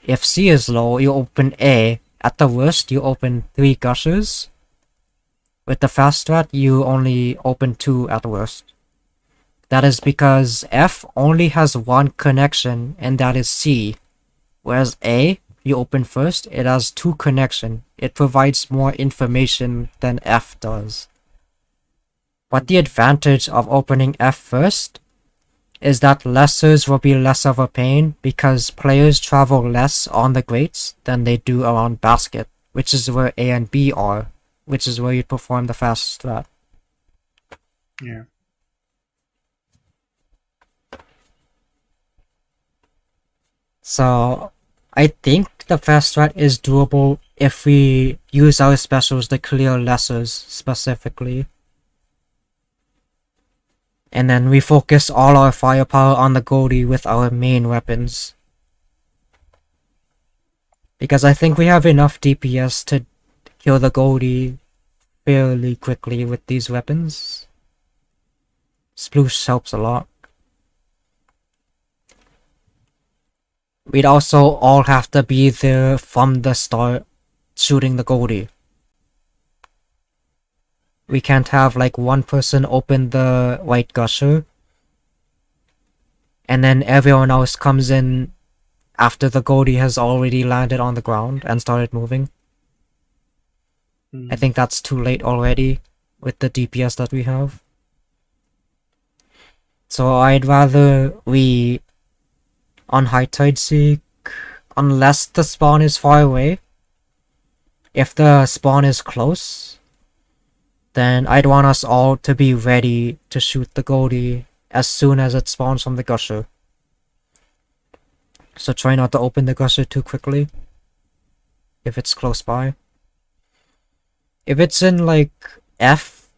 If C is low, you open A. At the worst, you open 3 gushers. With the fast strat, you only open 2 at worst. That is because F only has one connection, and that is C. Whereas A, you open first, it has 2 connection. It provides more information than F does. But the advantage of opening F first is that lessers will be less of a pain because players travel less on the grates than they do around basket, which is where A and B are, which is where you perform the fast strat. Yeah. So, I think the fast strat is doable if we use our specials to clear lessers specifically. And then we focus all our firepower on the Goldie with our main weapons. Because I think we have enough DPS to kill the Goldie fairly quickly with these weapons. Sploosh helps a lot. We'd also all have to be there from the start shooting the Goldie. We can't have like one person open the white gusher and then everyone else comes in after the goldie has already landed on the ground and started moving. I think that's too late already with the DPS that we have. So I'd rather we on high tide seek unless the spawn is far away. If the spawn is close, then I'd want us all to be ready to shoot the goldie as soon as it spawns from the gusher. So try not to open the gusher too quickly if it's close by. If it's in like F,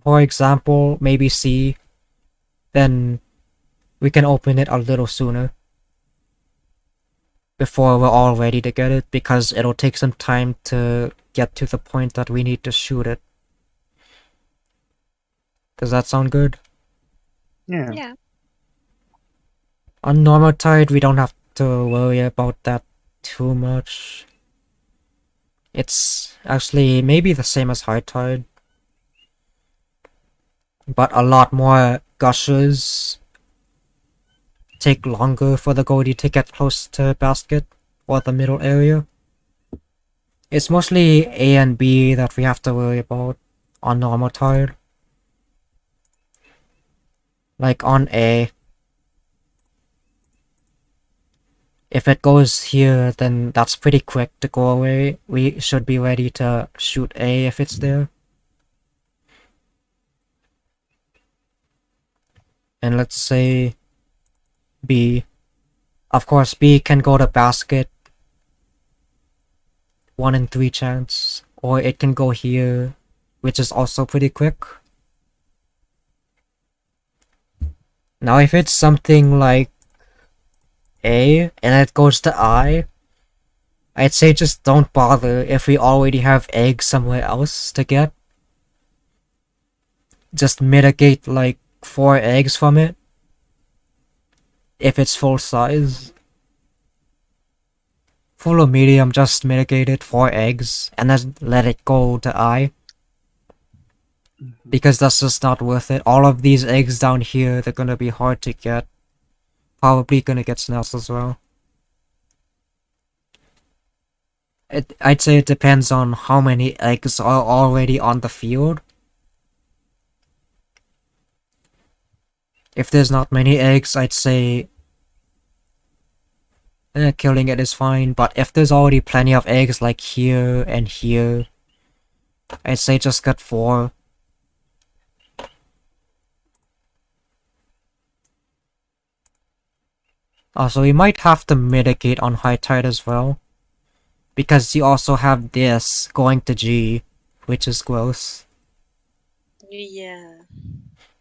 for example, maybe C, then we can open it a little sooner before we're all ready to get it, because it'll take some time to get to the point that we need to shoot it. Does that sound good? Yeah. Yeah. On normal tide, we don't have to worry about that too much. It's actually maybe the same as high tide, but a lot more gushers take longer for the goldie to get close to basket or the middle area. It's mostly A and B that we have to worry about on normal tide. Like on A, if it goes here, then that's pretty quick to go away. We should be ready to shoot A if it's there. And let's say B. Of course, B can go to basket 1 in 3 chance, or it can go here, which is also pretty quick. Now if it's something like A and it goes to I, I'd say just don't bother if we already have eggs somewhere else to get. Just mitigate like 4 eggs from it if it's full size. Full or medium, just mitigate it 4 eggs and then let it go to I. Because that's just not worth it. All of these eggs down here, they're gonna be hard to get. Probably gonna get snails as well. I'd say it depends on how many eggs are already on the field. If there's not many eggs, I'd say killing it is fine. But if there's already plenty of eggs like here and here, I'd say just get 4. Also, we might have to mitigate on high tide as well, because you also have this going to G, which is gross. Yeah.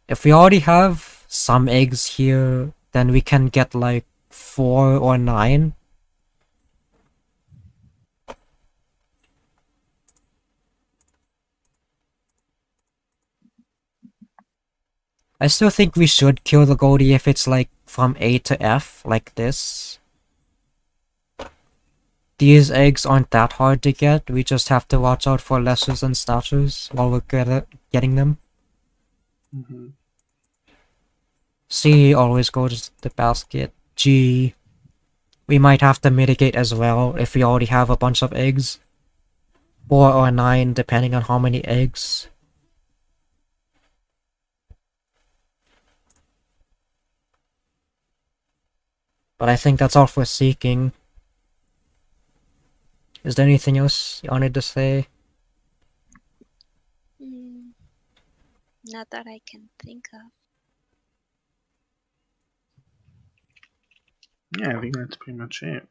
If we already have some eggs here, then we can get like 4 or 9. I still think we should kill the goldie if it's like from A to F, like this. These eggs aren't that hard to get, we just have to watch out for lessers and snatchers while we're getting them. C always goes to the basket. G, we might have to mitigate as well if we already have a bunch of eggs. 4 or 9 depending on how many eggs. But I think that's all for seeking. Is there anything else you wanted to say? Not that I can think of. Yeah, I think that's pretty much it.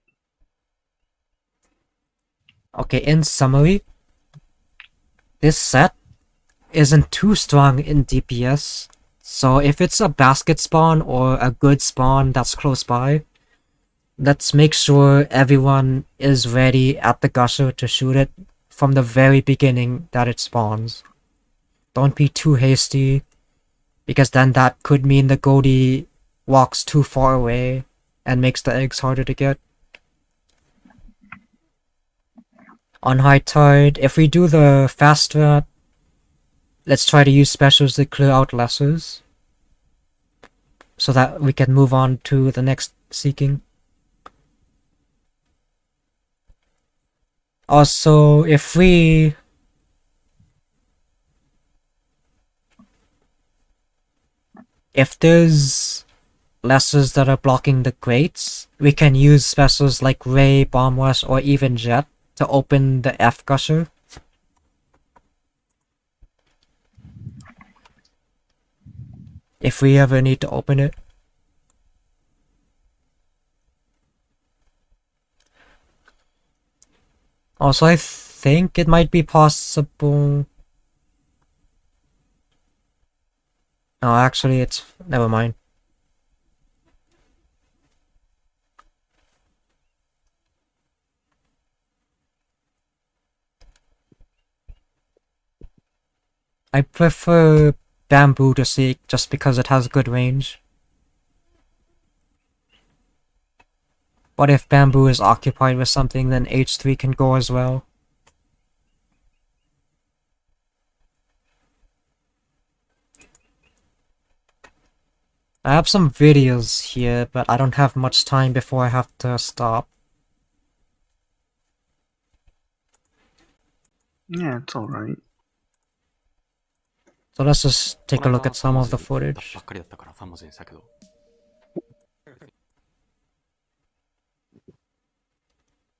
Okay, in summary, this set isn't too strong in DPS, so if it's a basket spawn or a good spawn that's close by, let's make sure everyone is ready at the gusher to shoot it from the very beginning that it spawns. Don't be too hasty, because then that could mean the goldie walks too far away and makes the eggs harder to get. On high tide, if we do the fast strat, let's try to use specials to clear out lessers, so that we can move on to the next seeking. Also, if there's lessers that are blocking the crates, we can use vessels like Ray, Bomb Rush, or even Jet to open the F gusher. If we ever need to open it. Also, I think it might be possible. No, actually, it's. Never mind. I prefer bamboo to seek just because it has good range. But if bamboo is occupied with something, then H3 can go as well. I have some videos here, but I don't have much time before I have to stop. Yeah, it's alright. So let's just take a look at some of the footage.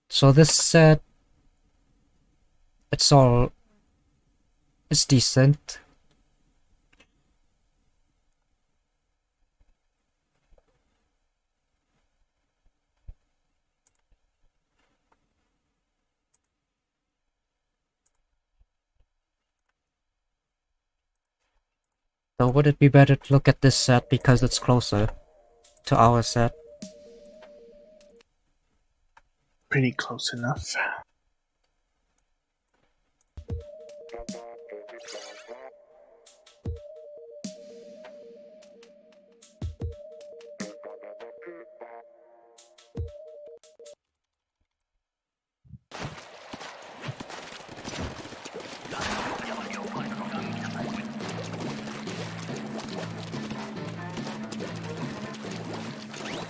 So this set, it's decent. So would it be better to look at this set because it's closer to our set? Pretty close enough.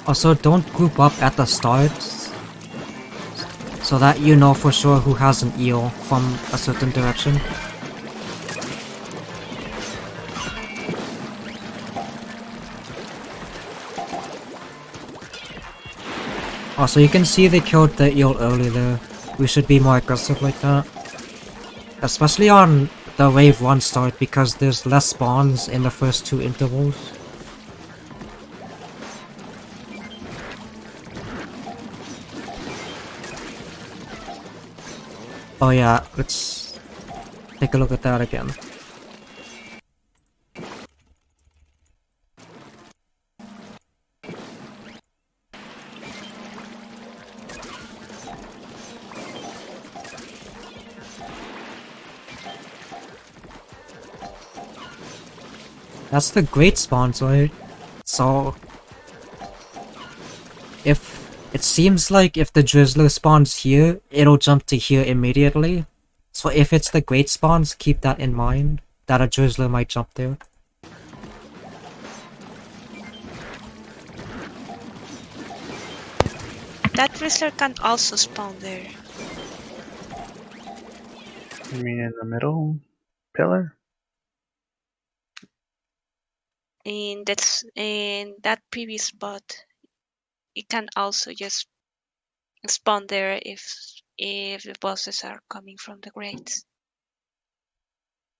Also, don't group up at the start, so that you know for sure who has an eel from a certain direction. Also, you can see they killed the eel early there. We should be more aggressive like that. Especially on the wave 1 start because there's less spawns in the first 2 intervals. Oh yeah, let's take a look at that again. That's the great spawns, right? So if it seems like if the drizzler spawns here, it'll jump to here immediately. So if it's the great spawns, keep that in mind, that a drizzler might jump there. That drizzler can also spawn there. You mean in the middle pillar? In that previous spot, it can also just spawn there if the bosses are coming from the grates.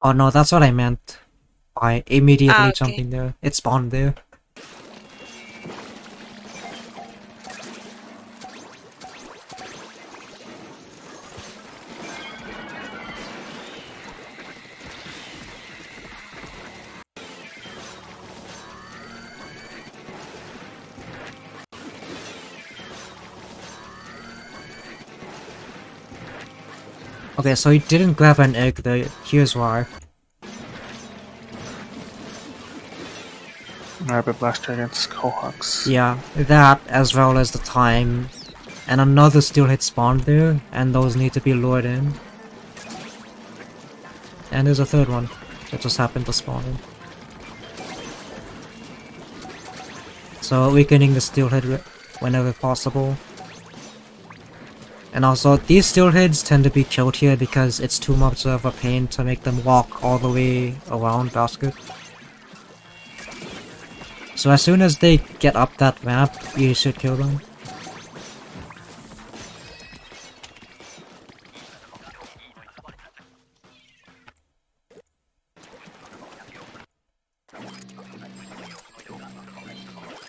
Oh no, that's what I meant by immediately Okay. jumping there. It spawned there. Okay, so he didn't grab an egg there. Here's why. Rabbit Blaster against Cohawks. Yeah, that as well as the time. And another steelhead spawned there, and those need to be lured in. And there's a third one that just happened to spawn in. So weakening the steelhead whenever possible. And also, these steelheads tend to be killed here because it's too much of a pain to make them walk all the way around basket. So as soon as they get up that ramp, you should kill them.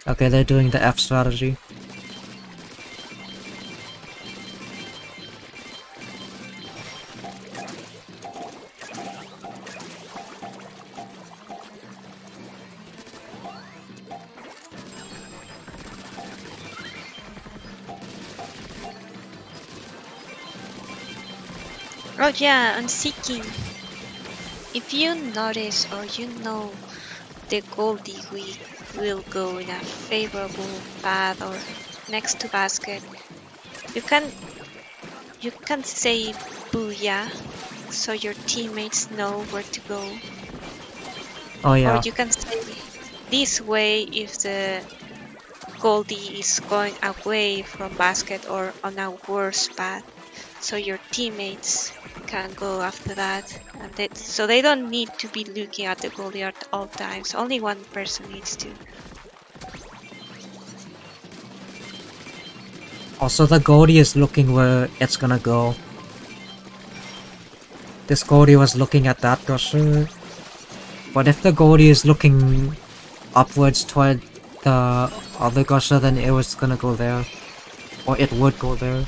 Okay, they're doing the F strategy. Oh yeah, on seeking. If you notice or you know the Goldie week will go in a favorable path or next to basket, you can say booyah so your teammates know where to go. Oh yeah. Or you can say this way if the Goldie is going away from basket or on a worse path, so your teammates can go after that, and so they don't need to be looking at the Goldie at all times. Only one person needs to. Also, the Goldie is looking where it's gonna go. This Goldie was looking at that gusher. But if the Goldie is looking upwards toward the other gusher, then it was gonna go there. Or it would go there.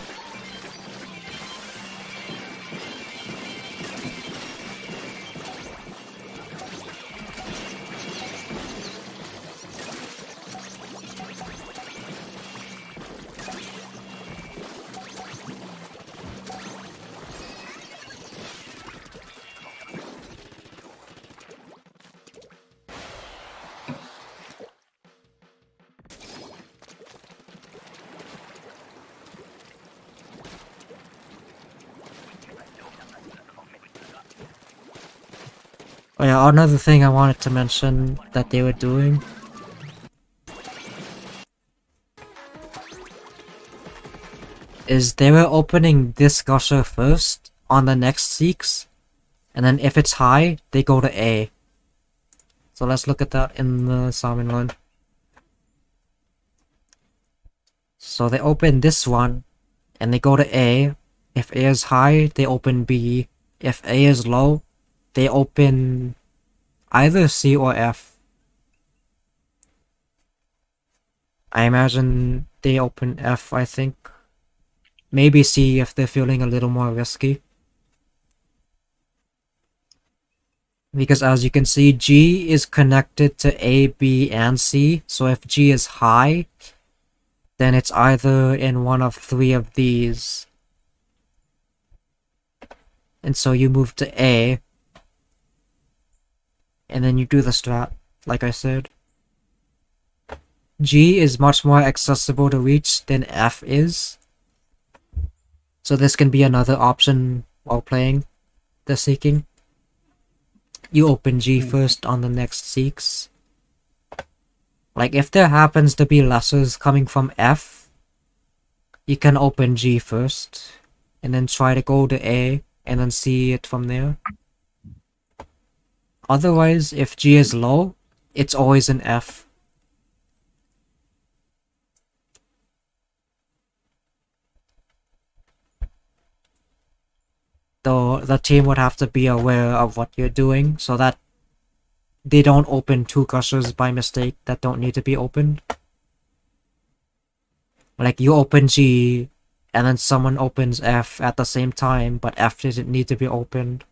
Oh yeah, another thing I wanted to mention that they were doing is they were opening this gusher first on the next seeks, and then if it's high, they go to A. So let's look at that in the Salmon Run. So they open this one, and they go to A. If A is high, they open B. If A is low, they open either C or F. I imagine they open F, I think. Maybe C if they're feeling a little more risky. Because as you can see, G is connected to A, B, and C. So if G is high, then it's either in one of three of these. And so you move to A, and then you do the strat, like I said. G is much more accessible to reach than F is. So this can be another option while playing the seeking. You open G first on the next seeks. Like if there happens to be lessers coming from F, you can open G first, and then try to go to A, and then see it from there. Otherwise, if G is low, it's always an F. Though the team would have to be aware of what you're doing so that they don't open two gushers by mistake that don't need to be opened. Like you open G and then someone opens F at the same time, but F didn't need to be opened.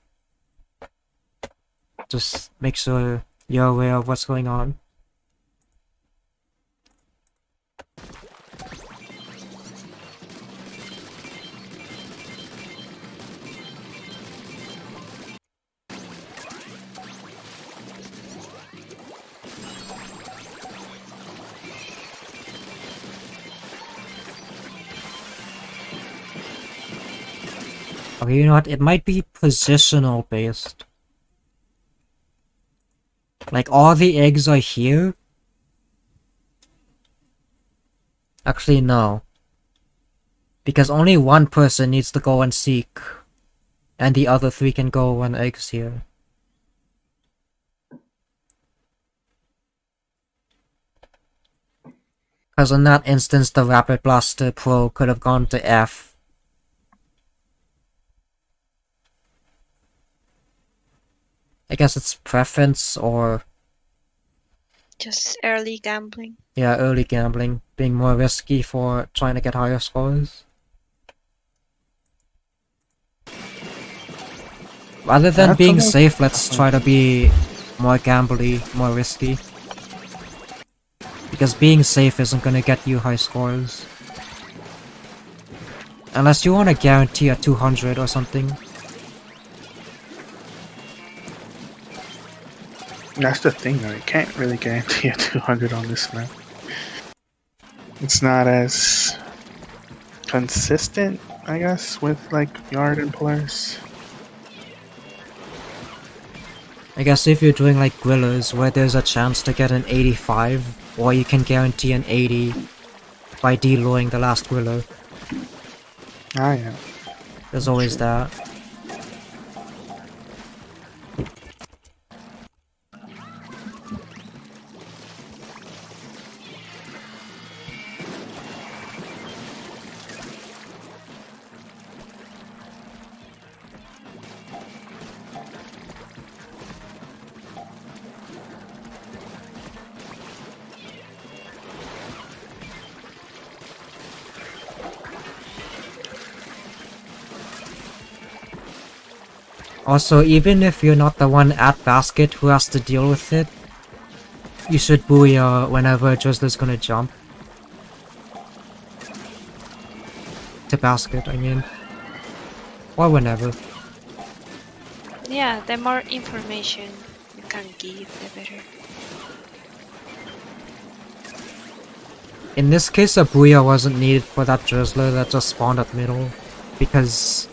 Just make sure you're aware of what's going on. Okay, you know what? It might be positional based. Like all the eggs are here. Actually, no. Because only one person needs to go and seek, and the other 3 can go on eggs here. Because in that instance, the Rapid Blaster Pro could have gone to F. I guess it's preference or... Just early gambling. Yeah, early gambling. Being more risky for trying to get higher scores. Rather than That's being almost- safe, let's try to be more gambly, more risky. Because being safe isn't gonna get you high scores. Unless you want to guarantee a 200 or something. That's the thing, though. You can't really guarantee a 200 on this map. It's not as consistent, I guess, with like yard and pillars. I guess if you're doing like grillers where there's a chance to get an 85, or you can guarantee an 80 by deloying the last griller. Ah, yeah. There's always that. Also, even if you're not the one at basket who has to deal with it, you should booyah whenever a drizzler's gonna jump. To basket, I mean. Or whenever. Yeah, the more information you can give, the better. In this case, a booyah wasn't needed for that drizzler that just spawned at middle. Because...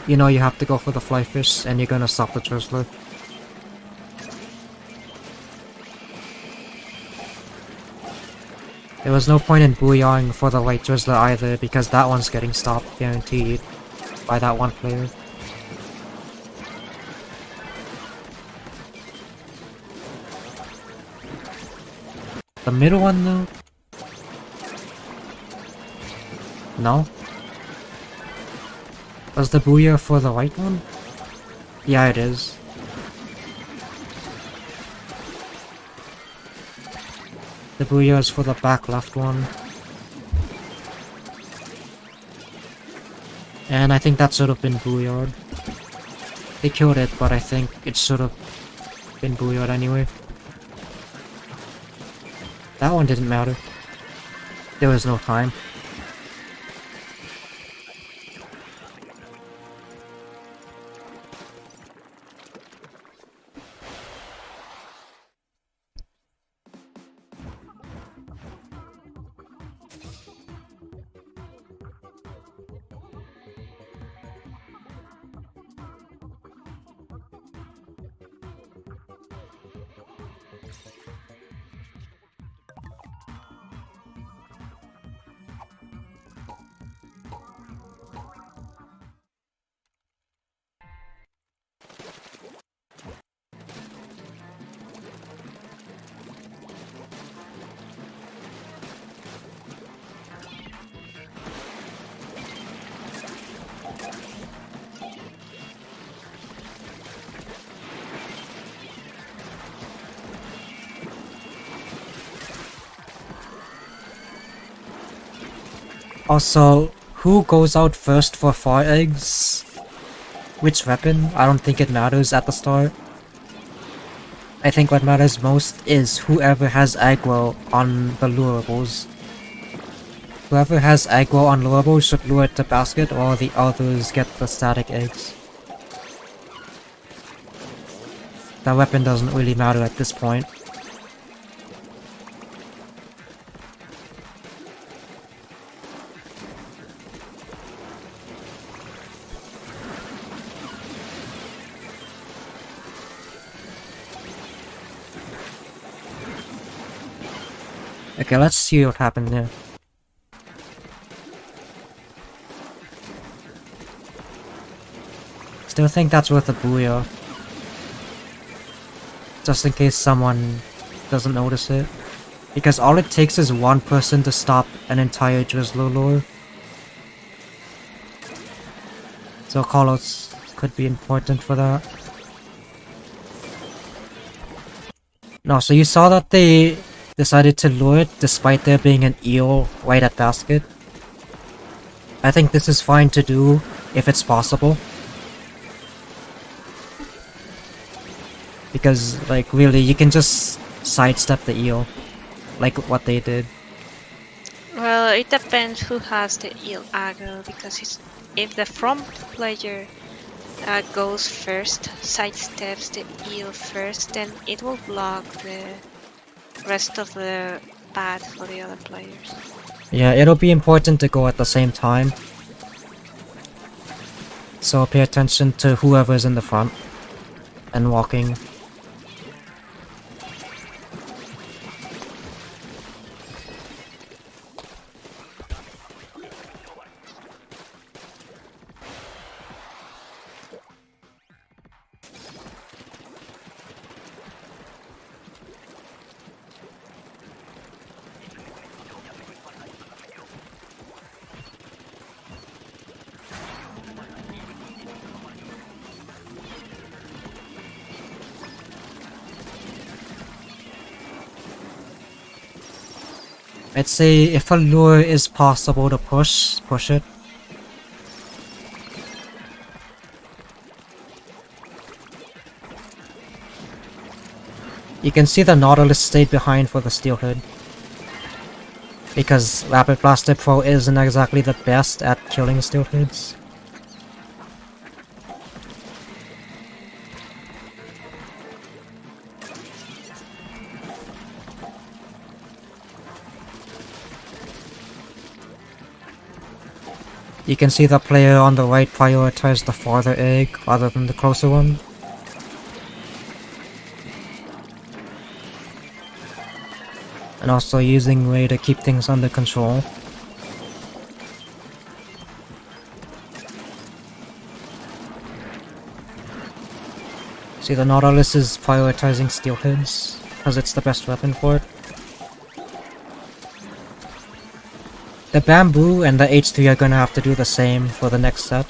you know you have to go for the fly fish and you're gonna stop the drizzler. There was no point in booyahing for the light drizzler either because that one's getting stopped guaranteed by that one player. The middle one though? No? Was the booyah for the white one? Yeah, it is. The booyah is for the back left one. And I think that should have been booyah'd. They killed it, but I think it should have been booyah'd anyway. That one didn't matter. There was no time. Also, who goes out first for far eggs? Which weapon? I don't think it matters at the start. I think what matters most is whoever has aggro on the lurables. Whoever has aggro on lurables should lure it to basket while the others get the static eggs. That weapon doesn't really matter at this point. Okay, let's see what happened there. still think that's worth a booyah. Just in case someone doesn't notice it. Because all it takes is one person to stop an entire drizzler lure. So callouts could be important for that. No, so you saw that they decided to lure it despite there being an eel right at basket. I think this is fine to do if it's possible. Because, like, really, you can just sidestep the eel. Like what they did. Well, it depends who has the eel aggro, because if the front player goes first, sidesteps the eel first, then it will block the rest of the path for the other players. Yeah, it'll be important to go at the same time. So pay attention to whoever's in the front and walking. I'd say if a lure is possible to push it. You can see the Nautilus stayed behind for the steelhead. Because Rapid Blaster Pro isn't exactly the best at killing steelheads. You can see the player on the right prioritized the farther egg rather than the closer one. And also using Ray to keep things under control. See, the Nautilus is prioritizing steelheads, because it's the best weapon for it. The bamboo and the H3 are gonna have to do the same for the next set.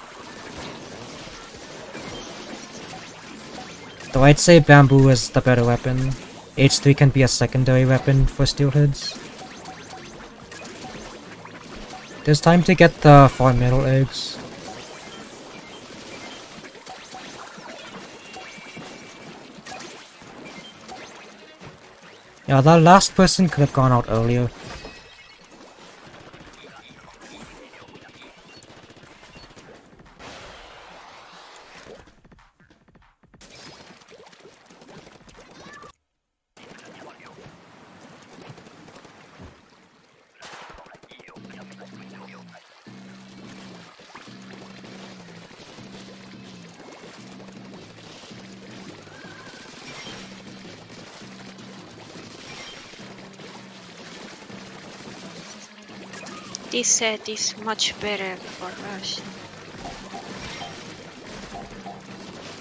Though I'd say bamboo is the better weapon. H3 can be a secondary weapon for steelheads. There's time to get the far middle eggs. Yeah, that last person could have gone out earlier. This set is much better for Rush.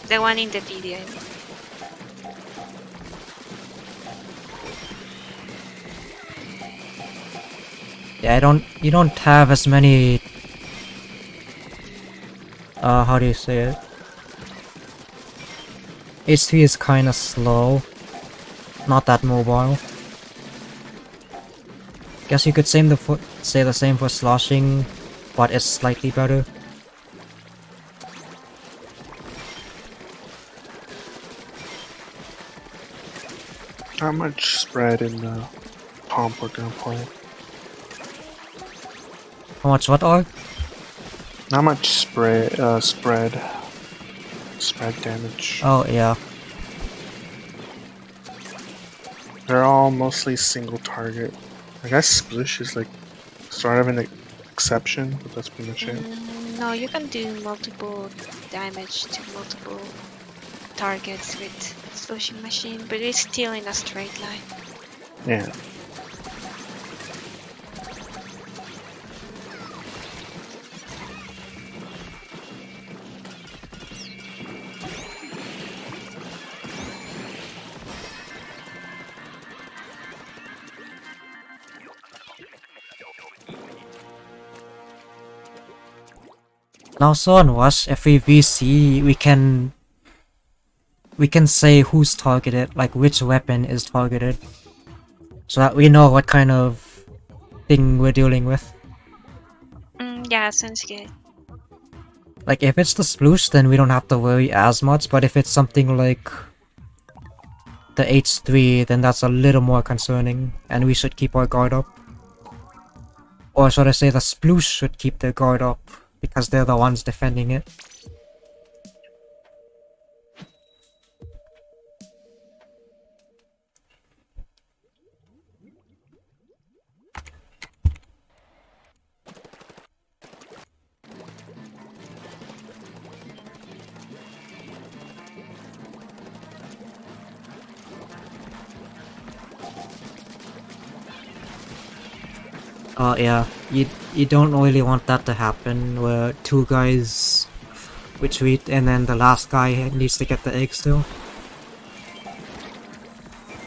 The one in the video. Yeah, you don't have as many, how do you say it? H3 is kinda slow, not that mobile. Guess you could say the same for sloshing, but it's slightly better. Not much spread in the pomp we're gonna play. How much what are? Not much spread damage. Oh yeah. They're all mostly single target. I guess Splish is like sort of an exception, but that's pretty much it. No, you can do multiple damage to multiple targets with Slushing Machine, but it's still in a straight line. Yeah. And also on Rush, if we VC, we can say who's targeted, like which weapon is targeted, so that we know what kind of thing we're dealing with. Yeah, sounds good. Like if it's the sploosh, then we don't have to worry as much, but if it's something like the H3, then that's a little more concerning, and we should keep our guard up. Or should I say the sploosh should keep their guard up, because they're the ones defending it. Yeah, you don't really want that to happen, where two guys retreat and then the last guy needs to get the egg still.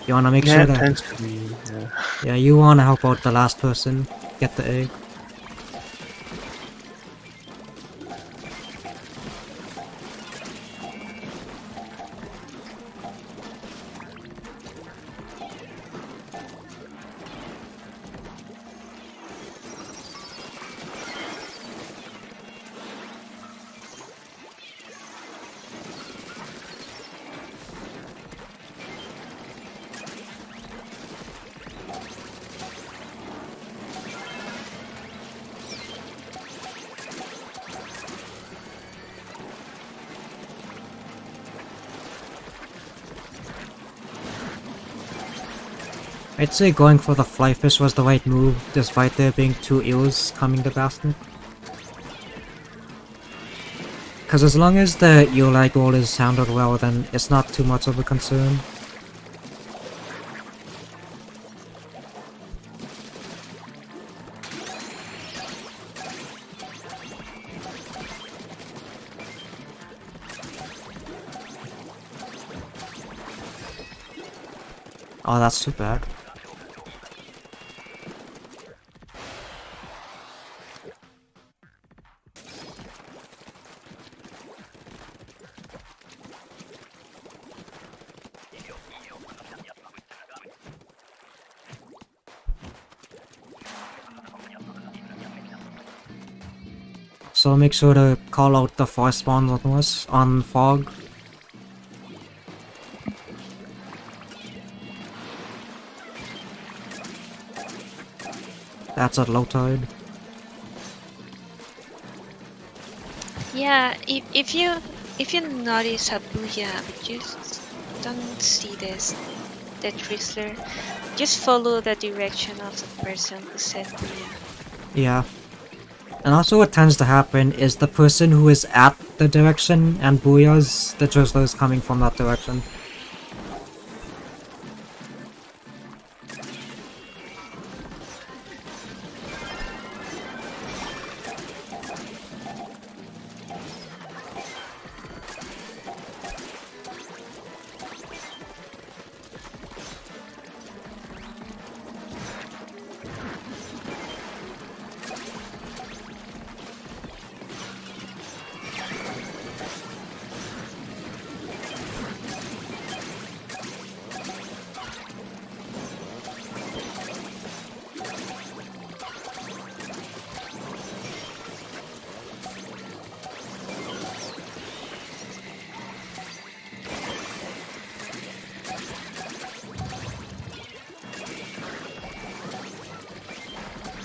You wanna make Yeah, sure it that... tends to be, yeah. Yeah, you wanna help out the last person get the egg. I'd say going for the fly fish was the right move, despite there being two eels coming to basket. Because as long as the eel goal is handled well, then it's not too much of a concern. Oh, that's too bad. So make sure to call out the fire spawns on us on fog. That's at low tide. Yeah, if you notice a booyah but you don't see the drizzler, just follow the direction of the person who said booyah. Yeah. And also what tends to happen is the person who is at the direction and booyahs, the drizzler is coming from that direction.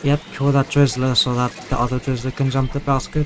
Yep, kill that drizzler so that the other drizzler can jump the basket.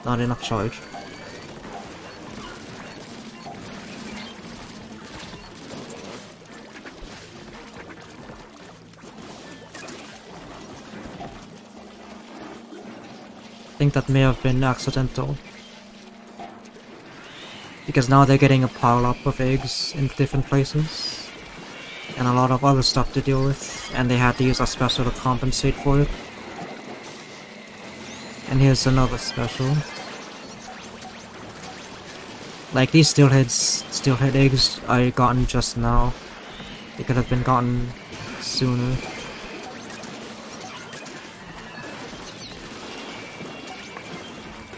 Not enough charge. I think that may have been accidental. Because now they're getting a pile up of eggs in different places. And a lot of other stuff to deal with. And they had to use a special to compensate for it. And here's another special. Like these steelhead eggs I gotten just now. They could have been gotten sooner.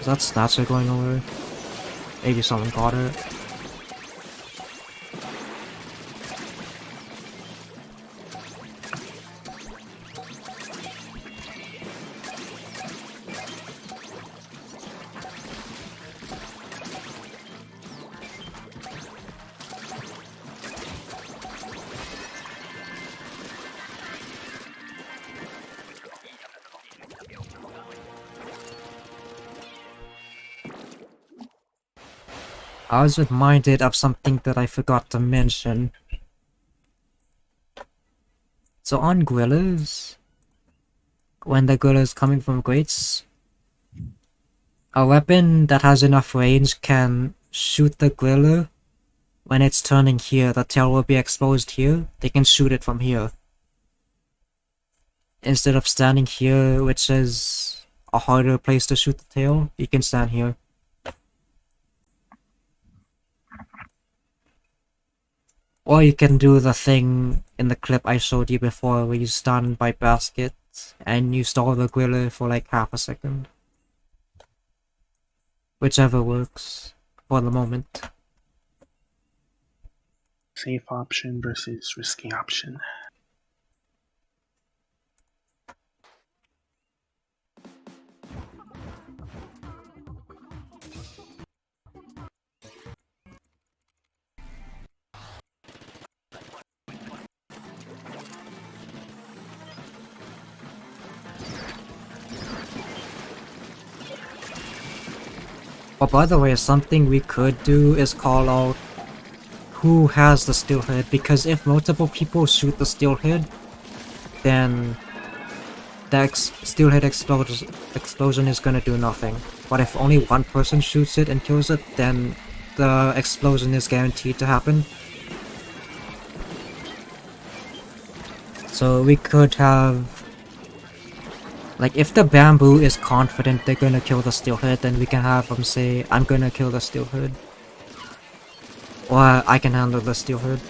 Is that snatcher going over? Maybe someone got it. I was reminded of something that I forgot to mention. So on grillers, when the griller is coming from grates, a weapon that has enough range can shoot the griller. When it's turning here, the tail will be exposed here. They can shoot it from here. Instead of standing here, which is a harder place to shoot the tail, you can stand here. Or you can do the thing in the clip I showed you before where you stand by basket and you stall the griller for like half a second. Whichever works for the moment. Safe option versus risky option. Oh, by the way, something we could do is call out who has the steelhead, because if multiple people shoot the steelhead, then the steelhead explosion is gonna do nothing. But if only one person shoots it and kills it, then the explosion is guaranteed to happen. So we could have... Like, if the bamboo is confident they're gonna kill the steelhead, then we can have them say, I'm gonna kill the steelhead. Or I can handle the steelhead.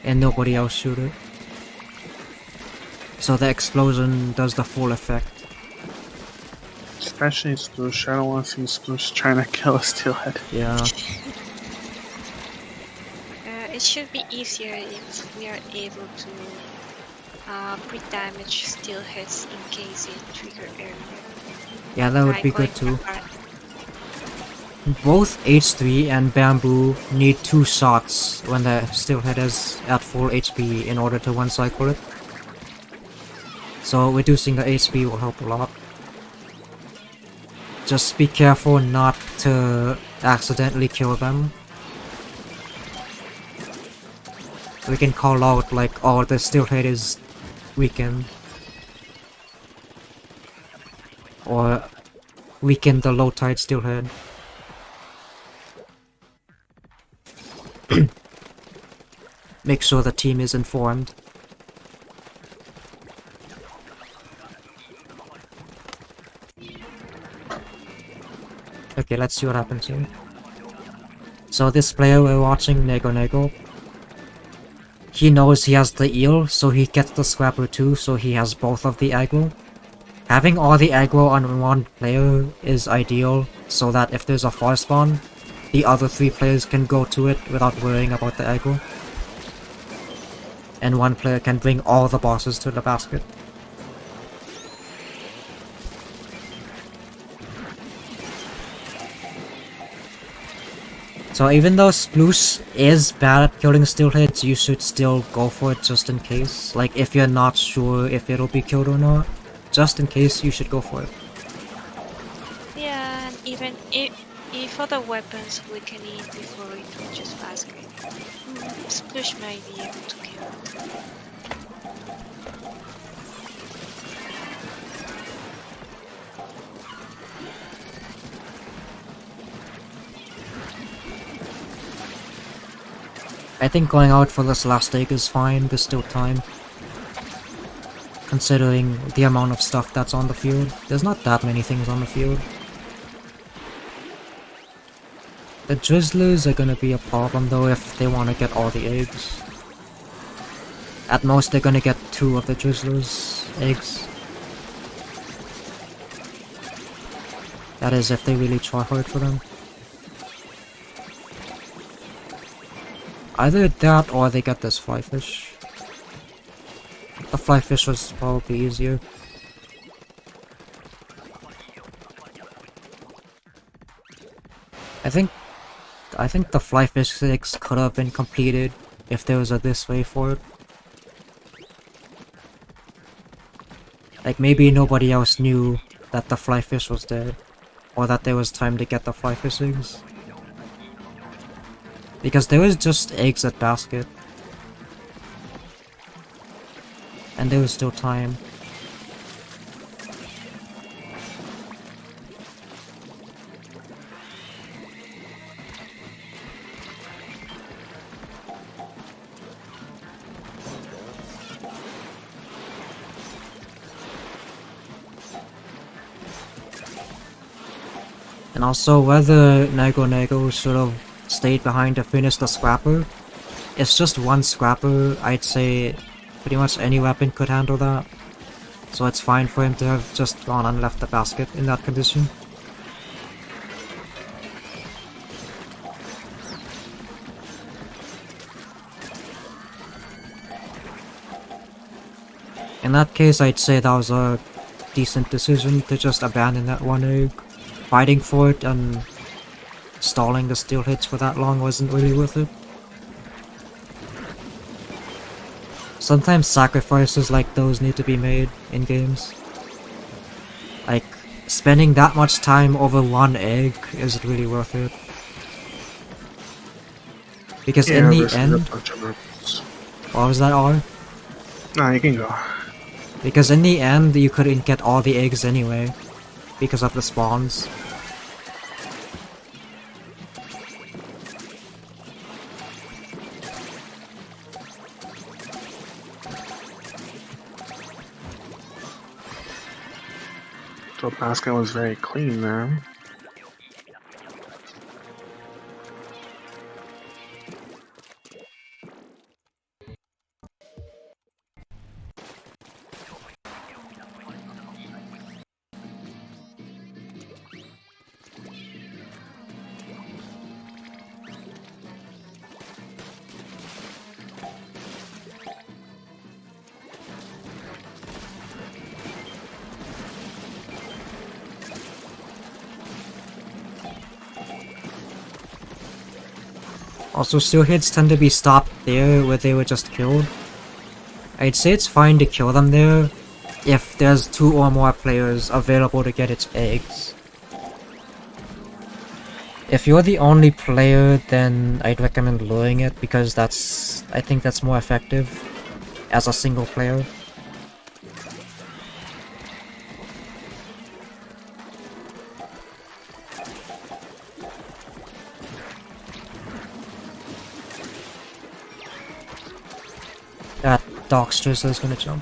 And nobody else shoot it. So the explosion does the full effect. Especially Sploosh. I don't want to see Sploosh trying to kill a steelhead. Yeah. It should be easier if we are able to pre-damage steelheads in case it trigger earlier. Yeah, that would be good too. Both H3 and bamboo need 2 shots when the steelhead is at full HP in order to one-cycle it. So reducing the HP will help a lot. Just be careful not to accidentally kill them. We can call out like, oh, the steelhead is weakened. Or weaken the low tide steelhead. Make sure the team is informed. Okay, let's see what happens here. So this player we're watching, Nego, he knows he has the eel, so he gets the scrapper too, so he has both of the aggro. Having all the aggro on one player is ideal, so that if there's a far spawn, the other 3 players can go to it without worrying about the aggro. And one player can bring all the bosses to the basket. So even though Sploosh is bad at killing steelheads, you should still go for it just in case. Like, if you're not sure if it'll be killed or not, just in case, you should go for it. Yeah, Even if other weapons weaken it before it reaches basket, Splash might be able to kill it. I think going out for this last egg is fine, there's still time. Considering the amount of stuff that's on the field. There's not that many things on the field. The Drizzlers are gonna be a problem though if they want to get all the eggs. At most they're gonna get 2 of the Drizzlers' eggs. That is if they really try hard for them. Either that or they get this flyfish. The flyfish was probably easier. I think the flyfish 6 could have been completed if there was a this way for it. Like maybe nobody else knew that the flyfish was there, or that there was time to get the flyfish eggs. Because there was just eggs at basket. And there was still time. And also whether Nego should have stayed behind to finish the scrapper. It's just one scrapper, I'd say pretty much any weapon could handle that. So it's fine for him to have just gone and left the basket in that condition. In that case, I'd say that was a decent decision to just abandon that one egg. Fighting for it and stalling the steel hits for that long wasn't really worth it. Sometimes sacrifices like those need to be made in games. Like, spending that much time over one egg isn't really worth it. Because in the end... What was that, R? Nah, you can go. Because in the end, you couldn't get all the eggs anyway. Because of the spawns. So basket was very clean there. Also, steel hits tend to be stopped there where they were just killed. I'd say it's fine to kill them there if there's 2 or more players available to get its eggs. If you're the only player, then I'd recommend luring it because I think that's more effective as a single player. That Darkster is gonna jump.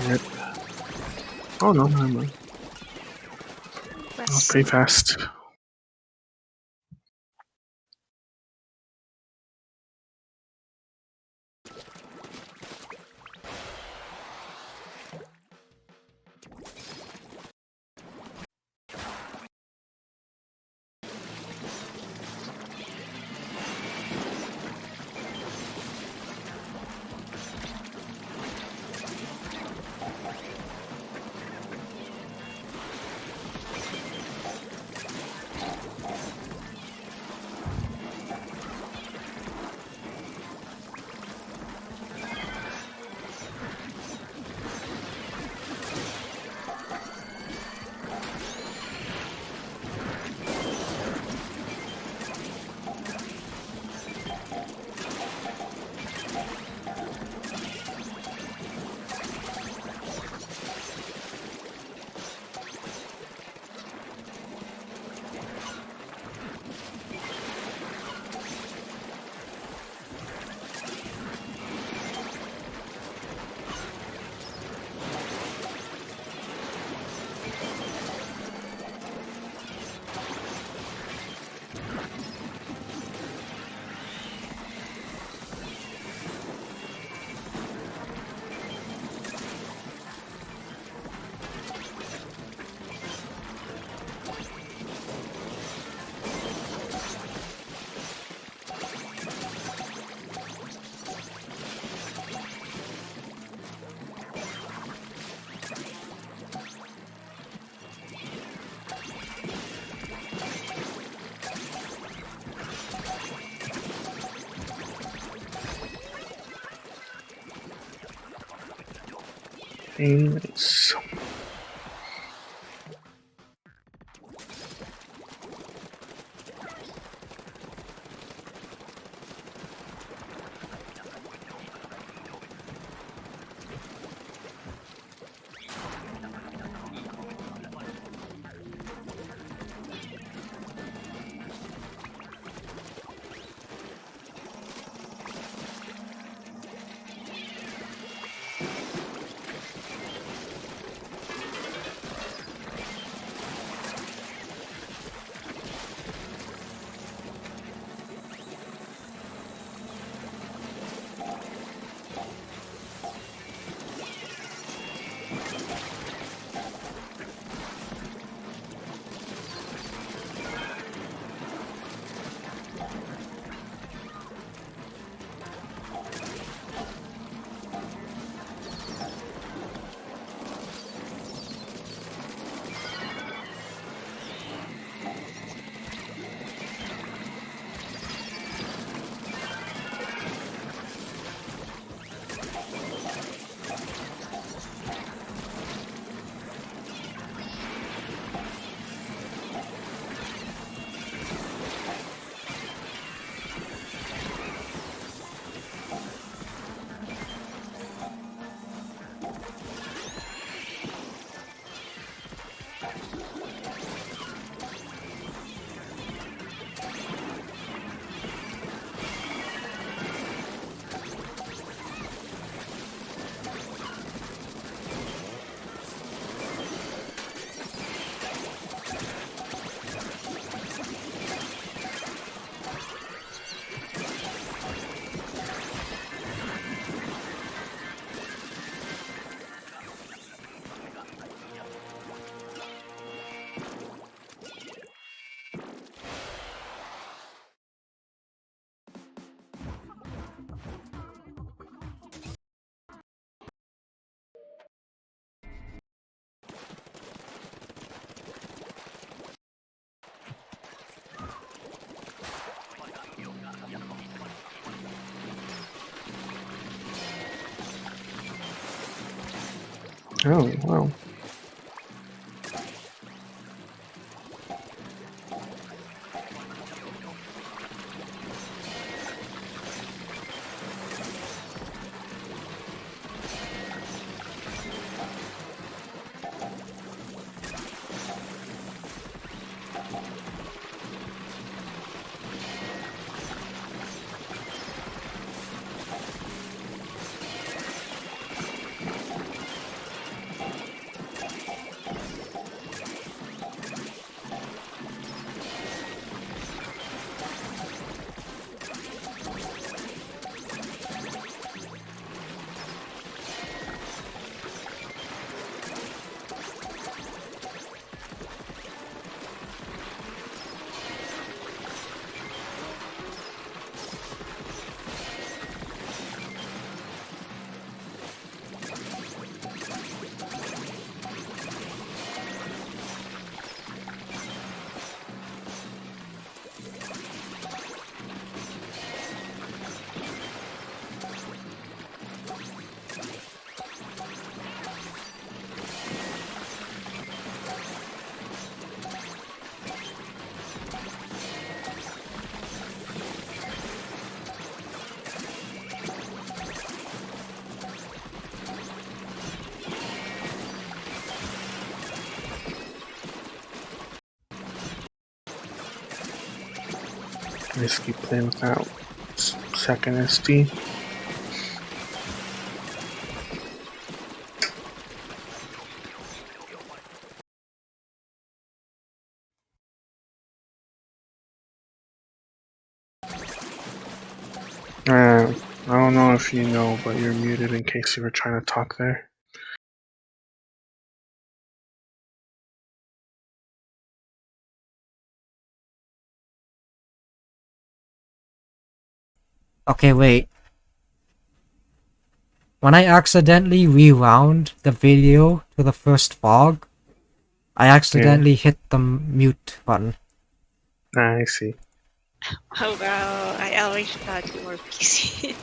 Rip. Oh no, never mind. That was pretty fast. Nice. Oh, wow. I just keep playing without second SD. I don't know if you know, but you're muted in case you were trying to talk there. Okay, wait. When I accidentally rewound the video to the first fog, I accidentally hit the mute button. I see. Oh wow, I always thought you were busy.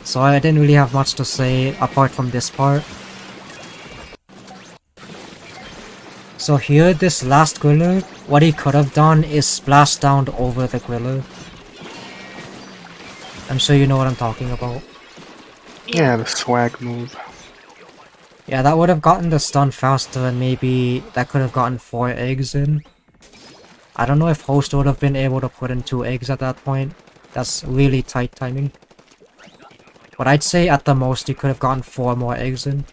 So I didn't really have much to say apart from this part. So here, this last griller, what he could have done is splash down over the griller. I'm sure you know what I'm talking about. Yeah, the swag move. Yeah, that would have gotten the stun faster and maybe that could have gotten 4 eggs in. I don't know if host would have been able to put in 2 eggs at that point. That's really tight timing. But I'd say at the most you could have gotten 4 more eggs in.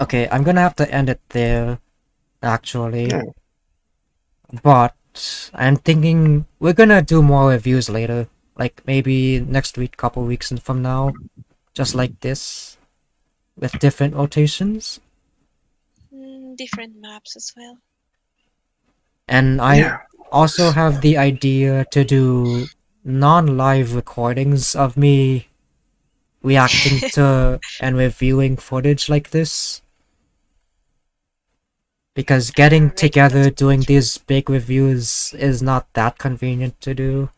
Okay, I'm gonna have to end it there, actually. Yeah. But I'm thinking we're gonna do more reviews later. Like maybe next week, couple weeks from now. Just like this. With different rotations. Different maps as well. And I Yeah. also have the idea to do non-live recordings of me reacting to and reviewing footage like this. Because getting Alright, together that's doing these big reviews is not that convenient to do.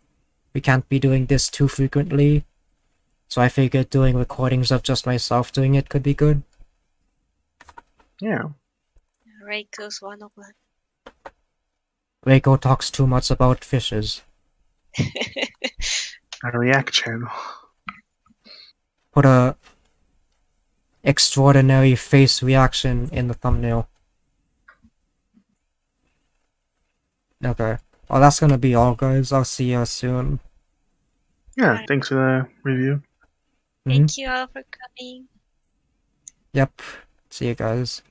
We can't be doing this too frequently. So I figured doing recordings of just myself doing it could be good. Yeah. Reiko's 101. Reiko talks too much about fishes. A React channel. Put a extraordinary face reaction in the thumbnail. Okay. Well, that's gonna be all, guys. I'll see you soon. Yeah, thanks for the review. Thank you all for coming. Yep. See you guys.